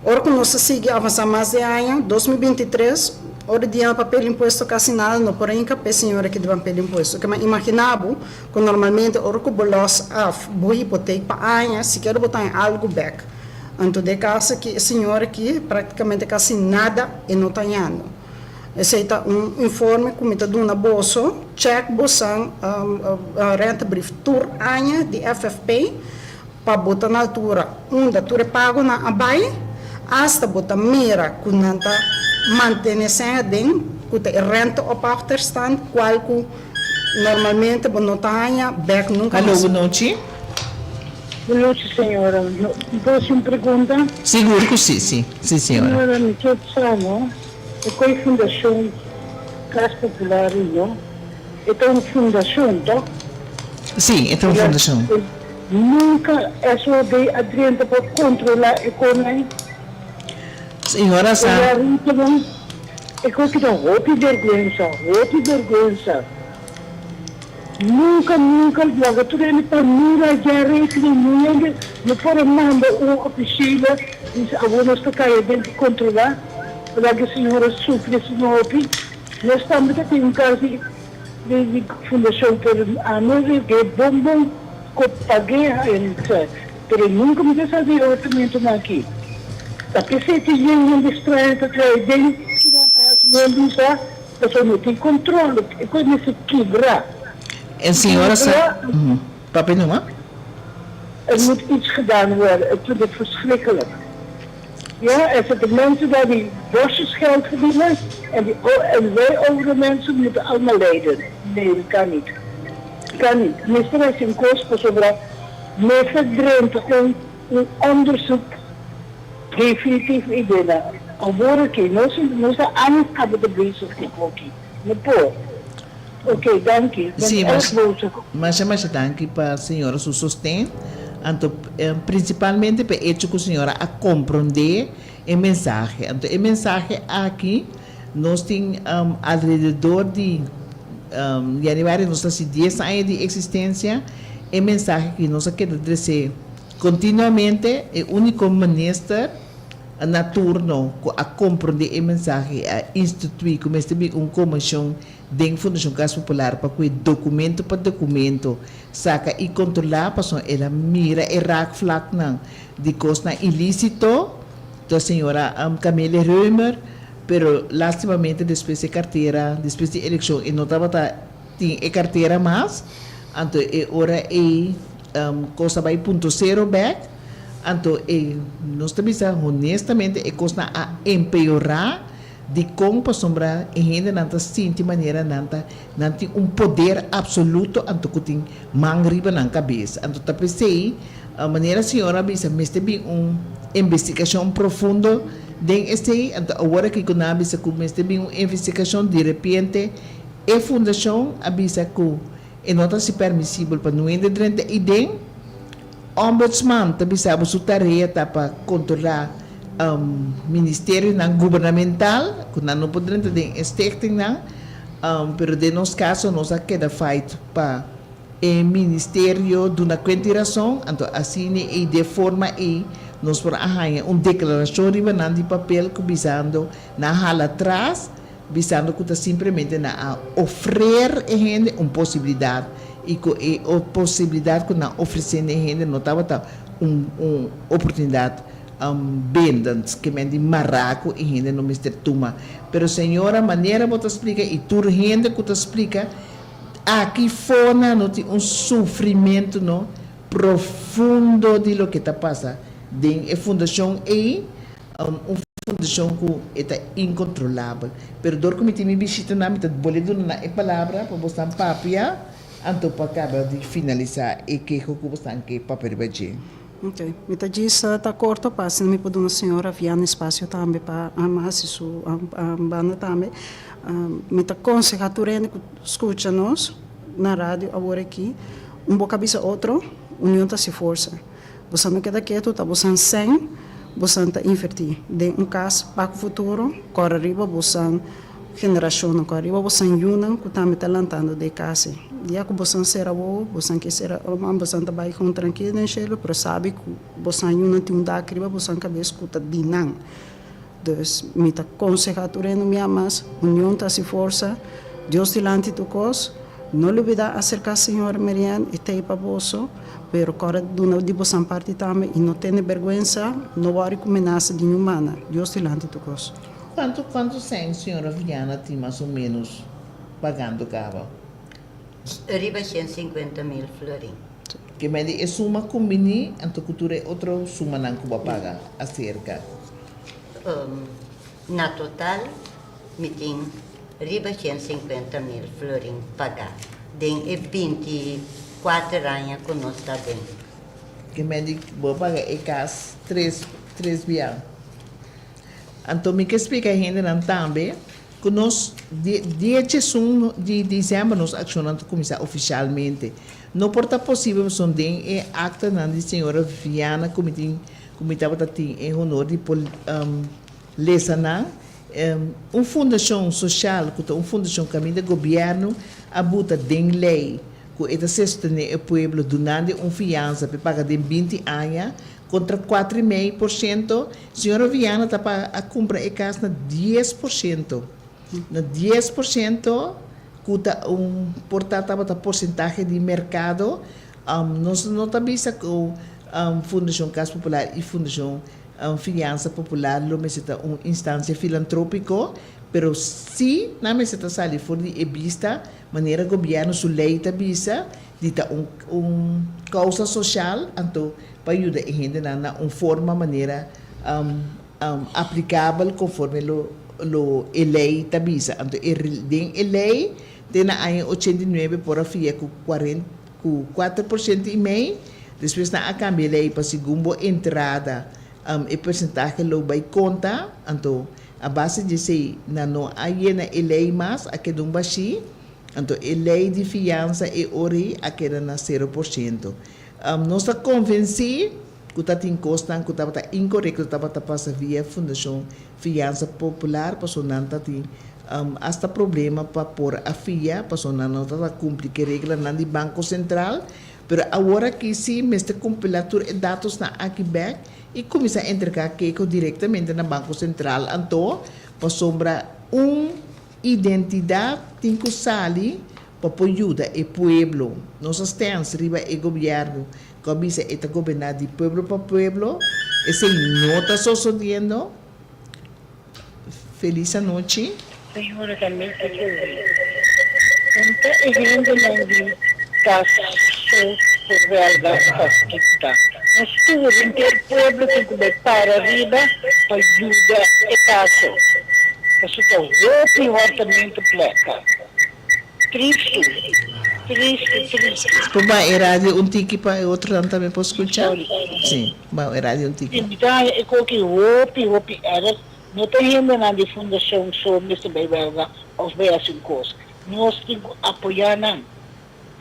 Ora que nós seguimos avançar mais de ano, 2023, ora dia papel imposto quase nada, não porém capaz senhora que de papel imposto. Que me imaginava que normalmente ora que bolos af, boa hipoteca para ano, se quer botar em algo back. Então de casa que a senhora que praticamente quase nada e não está indo. Esse é informe que me está dando na bolsa, check bolsa, renta brief tour ano de FFP para botar na altura, da tour pago na abai, hasta botar mira que não está mantendo sem den, que tem renta op achterstand, qual que normalmente não está indo, back nunca Alô, mais. boa noite. Boa noite, senhora. Posso me perguntar? Seguro que sim, senhora. Senhora, me quer saber, é qual a fundação Casa Popular, não? É uma fundação, tá? Sim, é uma fundação. Nunca é só de adiante para controlar a economia. Senhora, sabe? É coisa que dá outra vergonha. Nunca, logo tudo ele para mira, já recriminando, não pode mandar uma oficina, diz, alguns está caindo de controlar, para que a senhora sofre esse nome. Nós estamos aqui em casa de fundação por a nós que é bom, que paguei a ele, mas nunca me deixa de orçamento aqui. A pessoa que vem em distrai, para trazer dentro, não está, a pessoa não tem controle, é coisa que se quebra. A senhora sabe? Papel não? Er moet iets gedaan worden. Ik vind het verschrikkelijk. Ja, er zitten mensen daar die bosjes geld verdienen en wij oudere mensen moeten allemaal lijden. Nee, dat kan niet. Kan niet. Minister heeft een kost over meer verdreemd om een onderzoek definitief idee. Al worden die, nog zijn anders hebben de bezig geklokken. Met poor. Ok, dank je. Sim, mas danke para a senhora seu sustento, então, principalmente para hecho que a senhora a compreender a mensagem. Então, a mensagem aqui, nós temos alrededor de janeiro, nós temos 10 anos de existência, a mensagem que nós queremos dizer continuamente, é o único ministro na turno a compreender a mensagem, a instituir, como este uma comissão da Fundação Casa Popular para que documento por documento saca e controlar para ela mira e raak flak não de costa ilícito da senhora Camille Reumer, pero lastimamente depois de carteira, depois de eleição e não estava tinha a carteira mais, então é hora e costa vai ponto zero back, então nós também honestamente é costa a empeorar de como para sombra e ainda não sente maneira não tem poder absoluto anto que tem mangriba na cabeça anto tá pensei a maneira senhora bisa mas tem investigação profunda den este anto agora que com a bisa com mas tem investigação de repente a fundação avisa que e não está se permissível para não entrar dentro e den ombudsman também sabe sua tarefa para controlar ministério governamental, que não podemos ter stichting não, pero de nos caso nós queda feito para o ministério de uma quantiração, então assim e de forma e nós por arranhar declaração de papel que visando na hala atrás, visando que simplesmente na oferecer a gente uma possibilidade e que a possibilidade que não oferecendo a gente não estava uma oportunidade vendas que me de marraco e ainda não me tuma. Pero senhora, maneira que te explica e tu gente que te explica aqui fora não tem sofrimento não profundo de lo que está passa. De a fundação é uma fundação que é incontrolável. Pero dor como me visita na me boleh na a palavra para você papia, então para acabar de finalizar e que eu vou que papel baje. Ok. Mita diz tá corto passe me pode uma senhora via espaço também para amar su banda também. Mita conseja turene escuta nós na rádio agora aqui. Boca bisa outro, união tá se força. Você não queda quieto, tá você sem, você tá invertir. De caso para o futuro, corre arriba você geração no arriba você união que tá me talentando de casa. Dia que você será bom, você quer ser você tá bem com tranquilo nem cheio, pero sabe que você união tem da arriba você cabeça que tá dinam. Dus me tá conseja tureno me amas, união tá se força. Deus dilante tu cos. Não olvida acerca da senhora Mariane e tem para você, pero corre do de você parte também e não tem vergonha, não vai recomendar de humana. Deus dilante tu cos. Quanto sem senhora Viana tem mais ou menos pagando cabo? Arriba 150.000 florin. Que me diz, é suma combini, então cultura é outra suma não que vai pagar acerca. Na total, me tem arriba 150.000 florin pagar. Den é 24 anos que nós está bem. Que me diz, vou pagar é cas 3 bial. Então, me que explica a gente também, que nós, dia de dezembro, nós acionamos começar oficialmente. Não porta possível, são den é acta na de senhora Viana, comitê em honor de Lesana, fundação social, uma fundação caminho do governo, abuta den lei, que é sustentar o povo, donando fiança para pagar de 20 anos, contra 4,5%, senhora Viana está para comprar a casa na 10%. Na 10%, custa portanto, porcentagem de mercado, nós não estamos com Fundação Casa Popular e Fundação Fiança Popular, não é uma instância filantrópica, mas se não é sali for de vista, maneira que o governo suleita vista, dita causa social, então para ajudar a gente na uma forma maneira aplicável conforme lo lei tabisa. Então a lei tem a 89 por a FIA com 4% e meio, depois na a cambia lei para segundo entrada e percentagem lo vai conta, então a base de sei não há a lei mais a que dum baixi, então a lei de fiança e ori a que na 0%. Nós está convencido que está em costa, que está incorreto, que está passando via Fundação Fiança Popular, para não tem hasta problema para pôr a FIA, para não está cumprir que regra na de Banco Central, mas agora que sim, este compilador de dados na aqui back e começa a entregar que diretamente na Banco Central, então para sombra identidade tem que sair para ajudar o povo. Nós estamos arriba o governo, começa a governar de pueblo para pueblo, e se não está sucedendo. Feliz noite. Senhora, também tem que ouvir. Então, a gente não diz caso por verdade que está. Nós todos, inteiro povo, tem que botar arriba para ajudar a casa. Isso está outro orçamento placa. Triste. Como a rádio tiki para outro ano também posso escuchar? Sim, a rádio tiki. Então, é que o era, não tem ainda na fundação só nesse bem belga, aos bem coisas. Nós temos que apoiar não.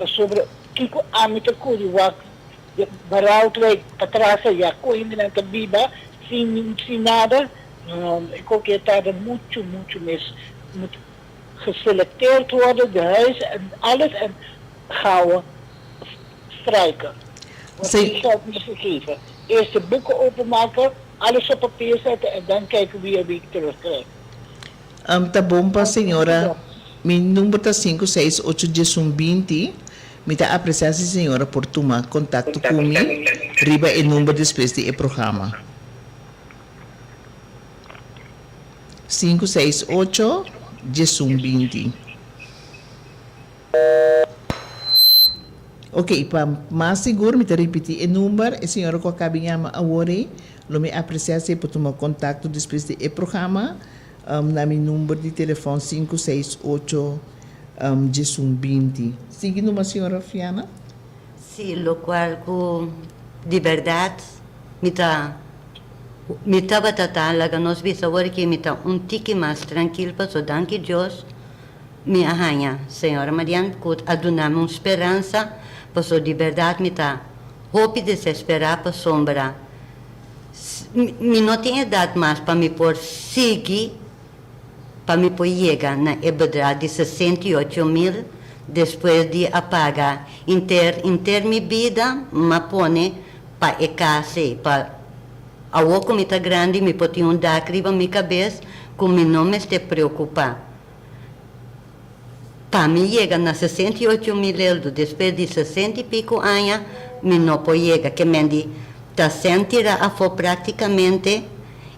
Sobre que a mita curiwa, baralto para trás já coindo na tabida, sem nada, é que está muito mesmo. Geselecteerd worden, de huis en alles en gouden strijken. Wat ik zou het niet gegeven. Eerst de boeken openmaken, alles op papier zetten en dan kijken wie een week terugkrijgt. Tá bom para a senhora. Meu número está 568-20. Me está apreciando a senhora por tomar contato comigo. Riba o número depois do programa. 568-20. Ok, para mais seguro, me está repetir o número. A senhora que acaba de chamar agora, não me aprecia se por tomar contato depois do programa. Na meu número de telefone 568-20. Sigue numa senhora Fiana? Sim, lo qual de verdad, me estaba tratando, que nos visa ahora que me está un tique más tranquilo, so danke Dios, me arranha, Senhora Mariana, que adunamos uma esperança, so de verdade me está, hope desesperar para sombra. Me não tenho idade mais para me pôr seguir, para me pôr chegar na EBITDA de 68.000, depois de apagar, inter minha vida, me põe para a casa, para a oco me está grande, me pode dar criba minha cabeça, como não me estou preocupar. Para mim chega na 68.000 euros, depois de 60 e pico anos, me não pode chegar, que me está sentindo a for praticamente,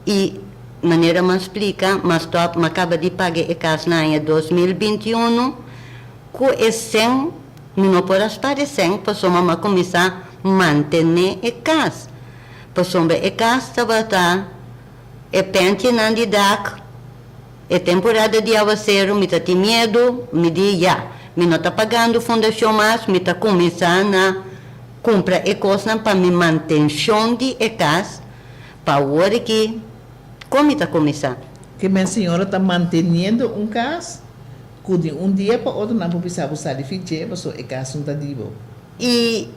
e maneira me explica, mas top, me acaba de pagar a casa na ano 2021, com esse 100, não pode pagar 100, para só me começar a manter a casa. Para sombra a casa estava estar, é pente na de DAC, é temporada de aguaceiro, me está tendo medo, me diz, me não está pagando fundação mais, me está começando a comprar a coisa para me manutenção de a casa, para o hora que, como está começando? Que minha senhora está mantendo casa, que de dia para outro não precisa usar de ficha, mas a casa não está divo. E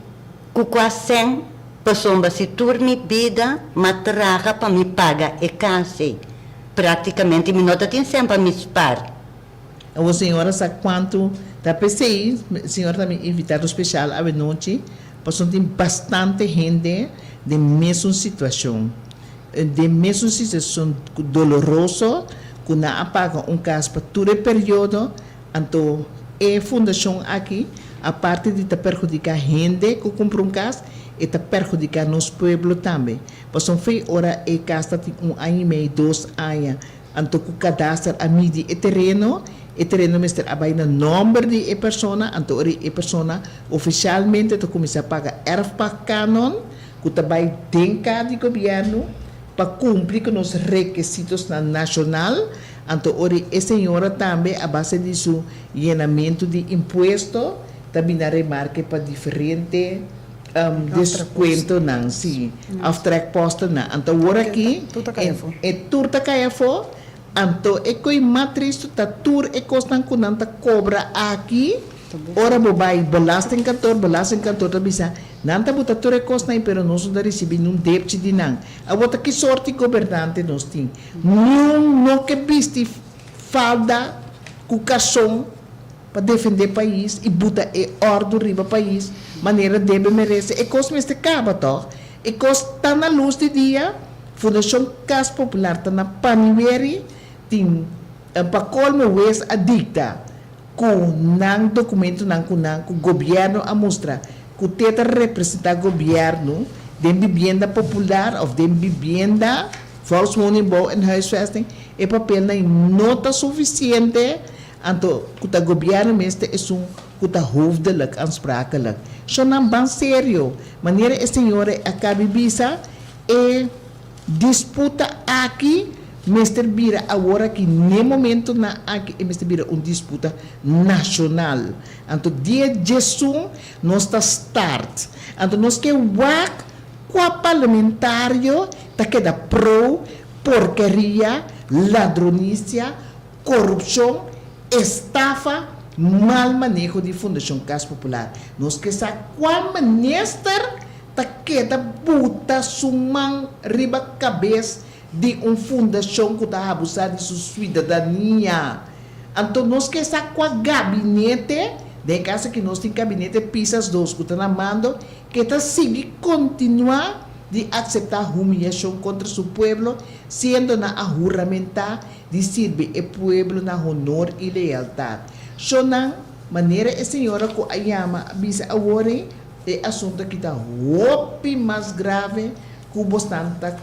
com quase 100, para se turma vida, me traga para me pagar a casa. Praticamente, me nota tem sempre para me spar. A senhora sabe quanto da PCI, a senhora também invitado especial à noite, porque tem bastante gente de mesma situação. De mesma situação dolorosa, que não apaga caso para todo o período, então a fundação aqui, a parte de perjudicar gente que compra casa, e perjudicar nosso povo também. Porque foi hora a casa tem 1 ano e meio, 2 anos, então o cadastro a medir o terreno mestre abai na número de pessoa, então a pessoa oficialmente começa a pagar erfpacanon, que também tem de governo para cumprir com os requisitos nacional, então a senhora também a base de seu llenamento de imposto também na remarque para diferente desconto não, sim, aftrek-posten não. Então agora aqui é turta caefo, então é que matriz tá tur é costan que não tá cobra aqui, ora bobai belastingkantor também sa, não tá botar tur é costan, pero nós não recebemos um débito de não. Agora que sorte governante nós tem, não que viste falda cucação para defender o país e botar a ordem riba país, maneira deve merece. E coisa mestre acaba, toch? E coisa está na luz de dia, Fundação Casa Popular está na Paniveri, tem para colmo vez adicta, com não documento, não com o governo a mostrar, que tenta representar o governo de vivienda popular ou de vivienda, volkswoningbouw en huisvesting, e papel não está suficiente. Então, o governo mesmo é hoofdelijk aansprakelijk. Zo não bem sério. Maneira a senhora acaba bisa e disputa aqui, mestre bira agora que no momento na aqui mestre bira disputa nacional. Então, dia de junho nós está start. Então, nós que wak qua parlamentário tá queda pro porcaria, ladronícia, corrupção, estafa, mal manejo de Fundação Casa Popular. Nós que sa qual minister ta queda buta sumang riba cabeça de fundação que está abusando de sua cidadania. Então nós que sa qual gabinete de casa que nós tem gabinete pisas dos que está na mando que está seguir continuar de aceitar humilhação contra seu povo, sendo na juramentar de servir o povo na honor e lealdade. So na maneira a senhora que a chama avisa agora é assunto que está hopi mais grave que bastante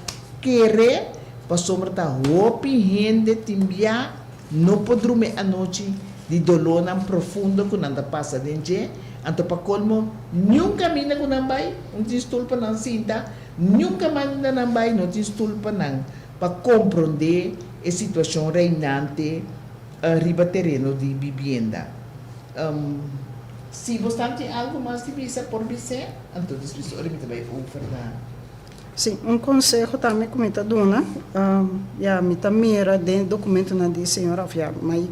querer para sombra tá hopi gente timbia não pode dormir a noite de dolor não profundo que não passa dentro. Então para colmo nunca mina que não vai tistulpa não cinta nunca manda não vai não tistulpa não para compreender a situação reinante riba terreno de vivienda. Se você tem algo mais de visa por você, então você vai ofertar. Sim, consejo também que me está dando, me está mira dentro do documento na de senhora, mas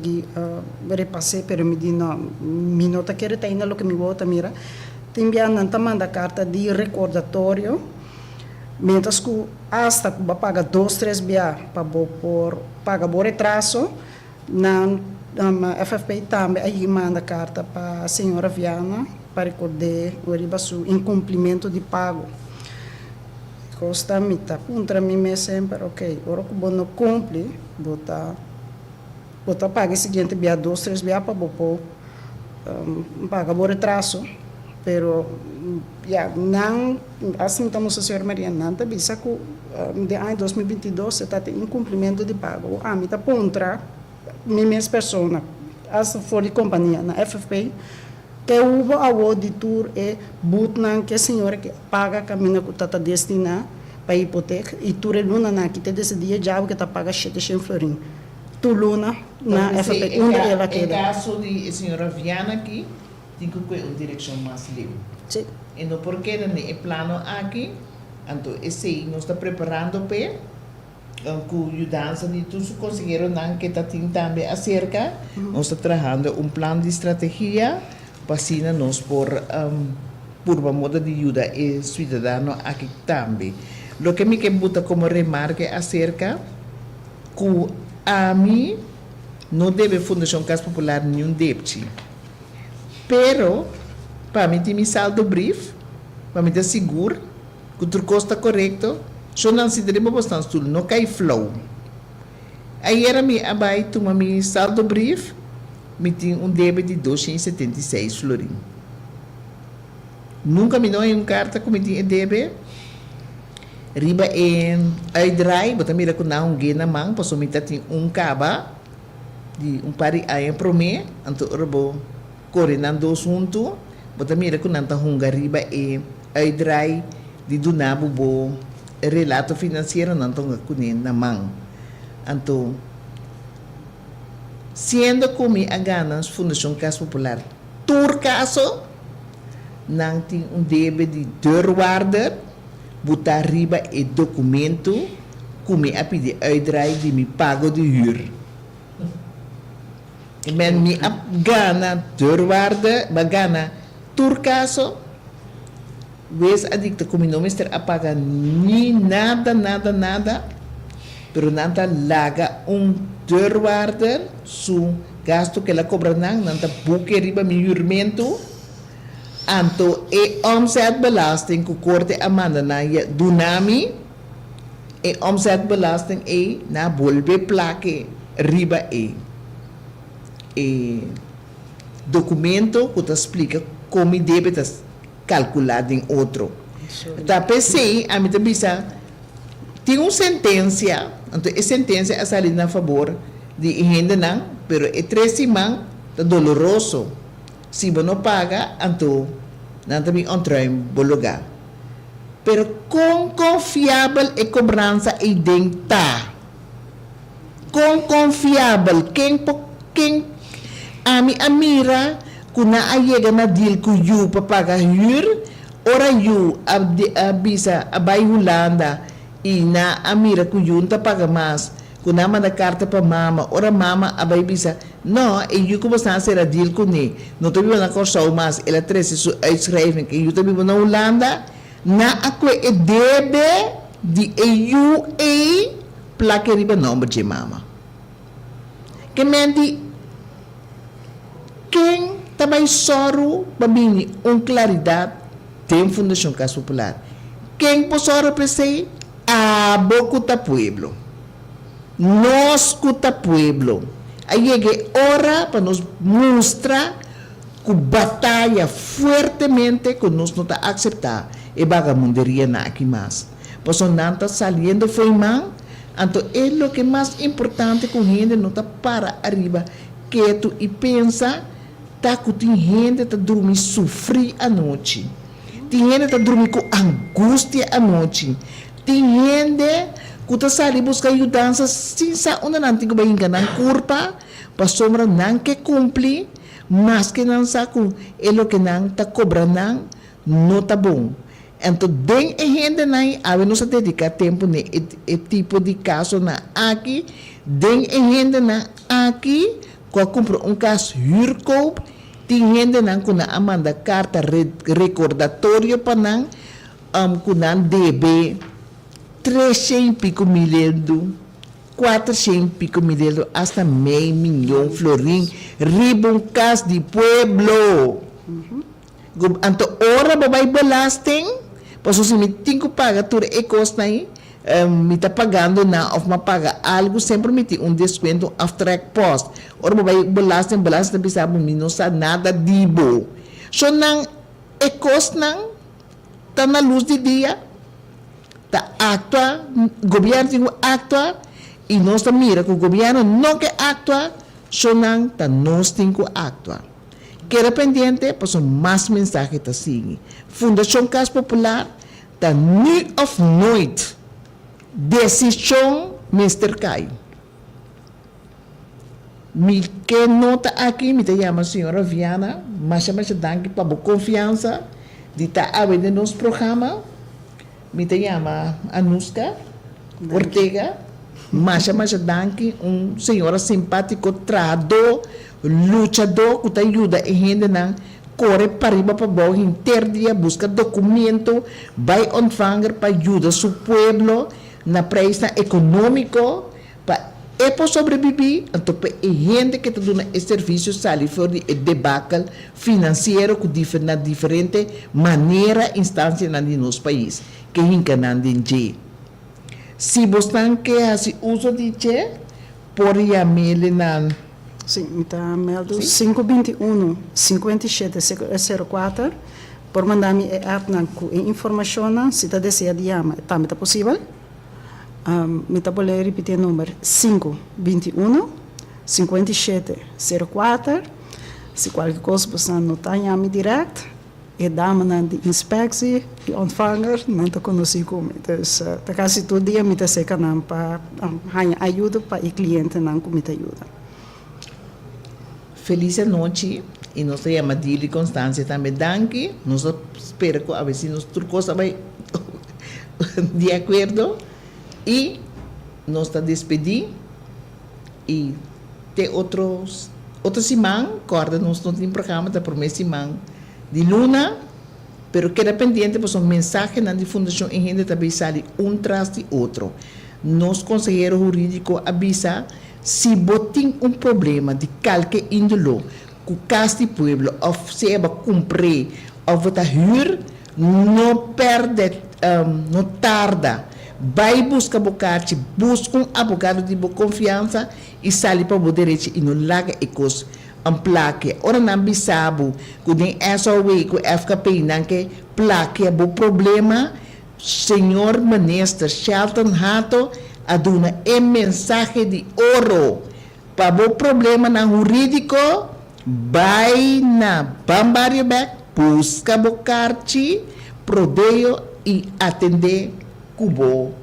repassei, pero me diz não, me nota que ele ainda o que me volta mira, tem não manda carta de recordatório, mientras que hasta que paga 2-3 dia para por paga por retraso, na FFP também aí manda carta para a senhora Viana para recordar o incumprimento de pago. Costa mita contra mim me sempre ok, ora que bom não cumpre, bota paga o seguinte dia 2-3 dia para bopo paga por retraso, pero não assim estamos a senhora Maria não tá bisa que de ano 2022 se está em incumprimento de pago, mita contra minhas pessoas, as for de companhia na FFP que houve a auditor e butnan que a senhora que paga caminho que está destinado para a hipoteca e tu luna na que te decidia já que está paga 700 florim. Tu luna na FP onde ela quer. Em caso de a senhora Viana aqui, tem que ter uma direção mais livre. Sim. E não porque no plano aqui, então esse nós está preparando para com ajudança de tudo conseguiram que está também acerca, nós está trabalhando plano de estratégia para nós por modo de ajuda e cidadano aqui também. Lo que me quer como remarque acerca que a mim não deve Fundação Casa Popular nenhum débito. Pero para mim tem meu saldo brief, para mim está seguro, que o truco está correto, só não se deve bastante tudo, não cai flow. Aí era me abai toma meu saldo brief, me tinha débito de 276 florim. Nunca me deu uma carta que me tinha débito. Riba em Aidrai, bota mira que não gena mang, passo me tinha caba de pari aí prome, anto robo coordenando assunto, bota mira que não tá hunga riba em Aidrai de dunabo bo relato financeiro não tonga kunin na mang. Anto sendo como a ganas Fundação Casa Popular tur caso não tem débito de deurwaarder botar riba e documento como a pedir uitdraai de me pago de huur. E men me gana deurwaarder, bagana tur caso wees adicto como não mister a pagar ni nada pero nanta laga deurwaarder su gasto que la cobra nanta buque riba mi jurmento anto e omzetbelasting ku korte amanda na dunami e omzetbelasting e na bolbe plaque riba e documento que te explica como deve calculado em outro. Tá pensei a mim também tem uma sentença, então a sentença é salida a favor de renda não, pero é 13 man tá doloroso. Se você não paga, então não também ontruim bolugar. Pero com confiável e cobrança e denta. Com confiável, quem a mi amira kuna ayega na deal ku you para pagar huur, ora you abisa abay Holanda e na amira ku you não paga mais. Kuna manda carta para mama, ora mama abay bisa. No, e you como está a ser a deal com ele. Não te viu na corsa ou mais, ela traz isso uitschrijven que you te viu na Holanda, na akwe e debe de EU e plaque riba nome de mama. Que menti quem também soro babini claridade tem Fundação Casa Popular. Quem possora pensei a bocuta pueblo. Nós cuta pueblo. Aí é hora para nos mostrar que batalha fortemente que nós não está aceitar e vagamunderia na aqui mais. Pois não está saliendo foi man, então é o que mais importante que a gente não está para arriba quieto e pensa tá que tem gente tá dormir sofrer a noite, tem gente tá dormir com angústia a noite, tem gente que tá sair buscar ajudança sem sa onde não tem que vai enganar curpa para sombra não que cumpre mas que não saco é lo que não está cobrando não está bom. Então, den a gente não a nos dedicar tempo ne tipo de caso na aqui, den a gente na aqui, com compra caso huurkoop, tem gente não com a manda carta recordatório para não com não DB 300 pico milhão 400 pico milhão hasta meio milhão florim riba caso de pueblo. Então, ora vai belasting, pois se me tenho que pagar tudo e custa aí, me está pagando na ou me paga algo sempre me tem desconto after post. Ora vai belasting bisa me não sabe nada dibo. So nang e custa nang tá na luz de dia, tá actua, governo tem actua e nós tá mira que o governo não quer actua, so nang tá nós tem que actua. Queda pendiente, pues mais mensagem tá seguindo. Fundação Casa Popular tá nu of nooit decisão Mr. Kai. Me que nota aqui, me chama a senhora Viana, mas danke para a confiança de estar a ver nosso programa. Me chama Anuska Ortega, mas danke senhora simpático, trado, luchador que te ajuda a gente a correr para riba para baixo, interdia, busca documento, vai ontvanger para ajudar seu pueblo na presa econômico, para sobreviver, então a gente que está dando esse serviço sai fora de debacle financeiro que na diferente maneira, instância no nosso país, que encanando em G. Se você quer fazer uso de G, pode chamar na Sim, está meldo 521-5704 por mandar-me a informação se está desejando chamar, está possível? Me está podendo repetir o número 521-5704. Se qualquer coisa você não está chamando direto, e dá-me de inspecção e ontvanger, não está conosco. Então, está quase todo dia me está secando para ajuda para o cliente não me ajuda. Feliz noite e nós chamamos de Constância também. Danke. Nós esperamos que a ver se nós turcos vai de acordo e nós está despedir e tem outra semana, corda nós não tem programa da primeira semana de luna, pero queda pendiente por uma mensagem na Fundação em gente também sai tras de outro. Nos consejero jurídico avisa se botem problema de qualquer índole, que o caso de pueblo, ou se é para cumprir, ou para huir, não perde, não tarda. Vai buscar bocate, busca advogado de boa confiança e sai para o direito e não larga e coisa. Plaque, ora não bisabo, que tem SOE, que FKP, não que plaque é bom problema, senhor ministro Shelton Hato, a duna mensagem de ouro para o problema na jurídico vai na Bambario Back busca bocarte prodeio e atender cubo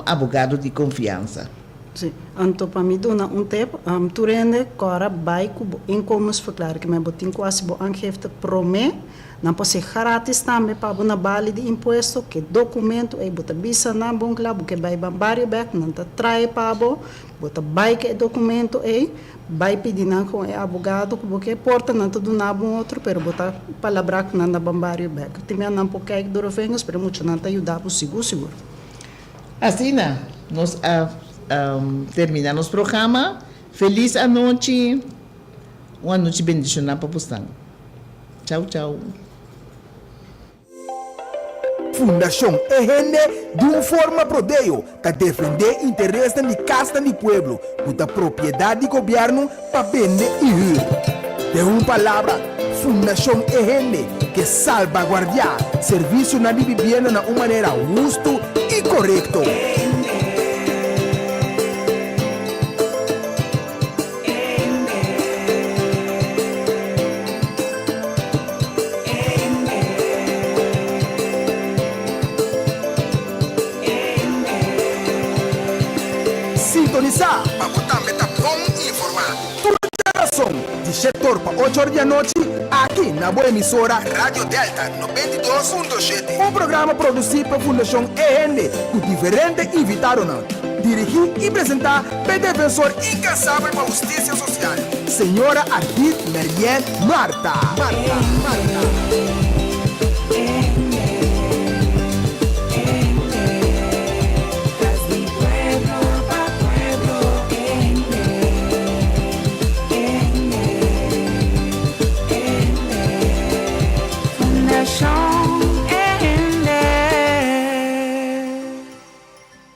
advogado de confiança. Sim, então para mim dona tempo tu rende agora vai cubo incomes verklaar que me botin quase bo aangifte prome não pode ser grátis também para uma bali de imposto que documento é bota bisa na bom claro que vai Bambario Back não tá trai para bo bota vai que documento é vai pedir não com é advogado porque porta não tudo na bom outro pero bota palavra que não da Bambario Back também não porque duro vengas pero muito não tá ajudar por seguro assim nós terminamos o programa. Feliz noite. Uma noite bendicionada para você. Tchau, tchau. Fundação EGN de uma forma prodeio para defender interesses de casa do pueblo, com a propriedade do governo para vender e ir. De uma palavra, Fundação EGN que salvaguarda serviço na vivienda de uma maneira justa e correta. Sintonizar para botar meta bom informar. Tudo geração de setor para 8 horas da noite, aqui na boa emissora Rádio Delta 92.7. Um programa produzido pela Fundação END, com diferentes invitados. Dirigir e apresentar pelo defensor incansável para a justiça social, senhora Ardit Marian Marta.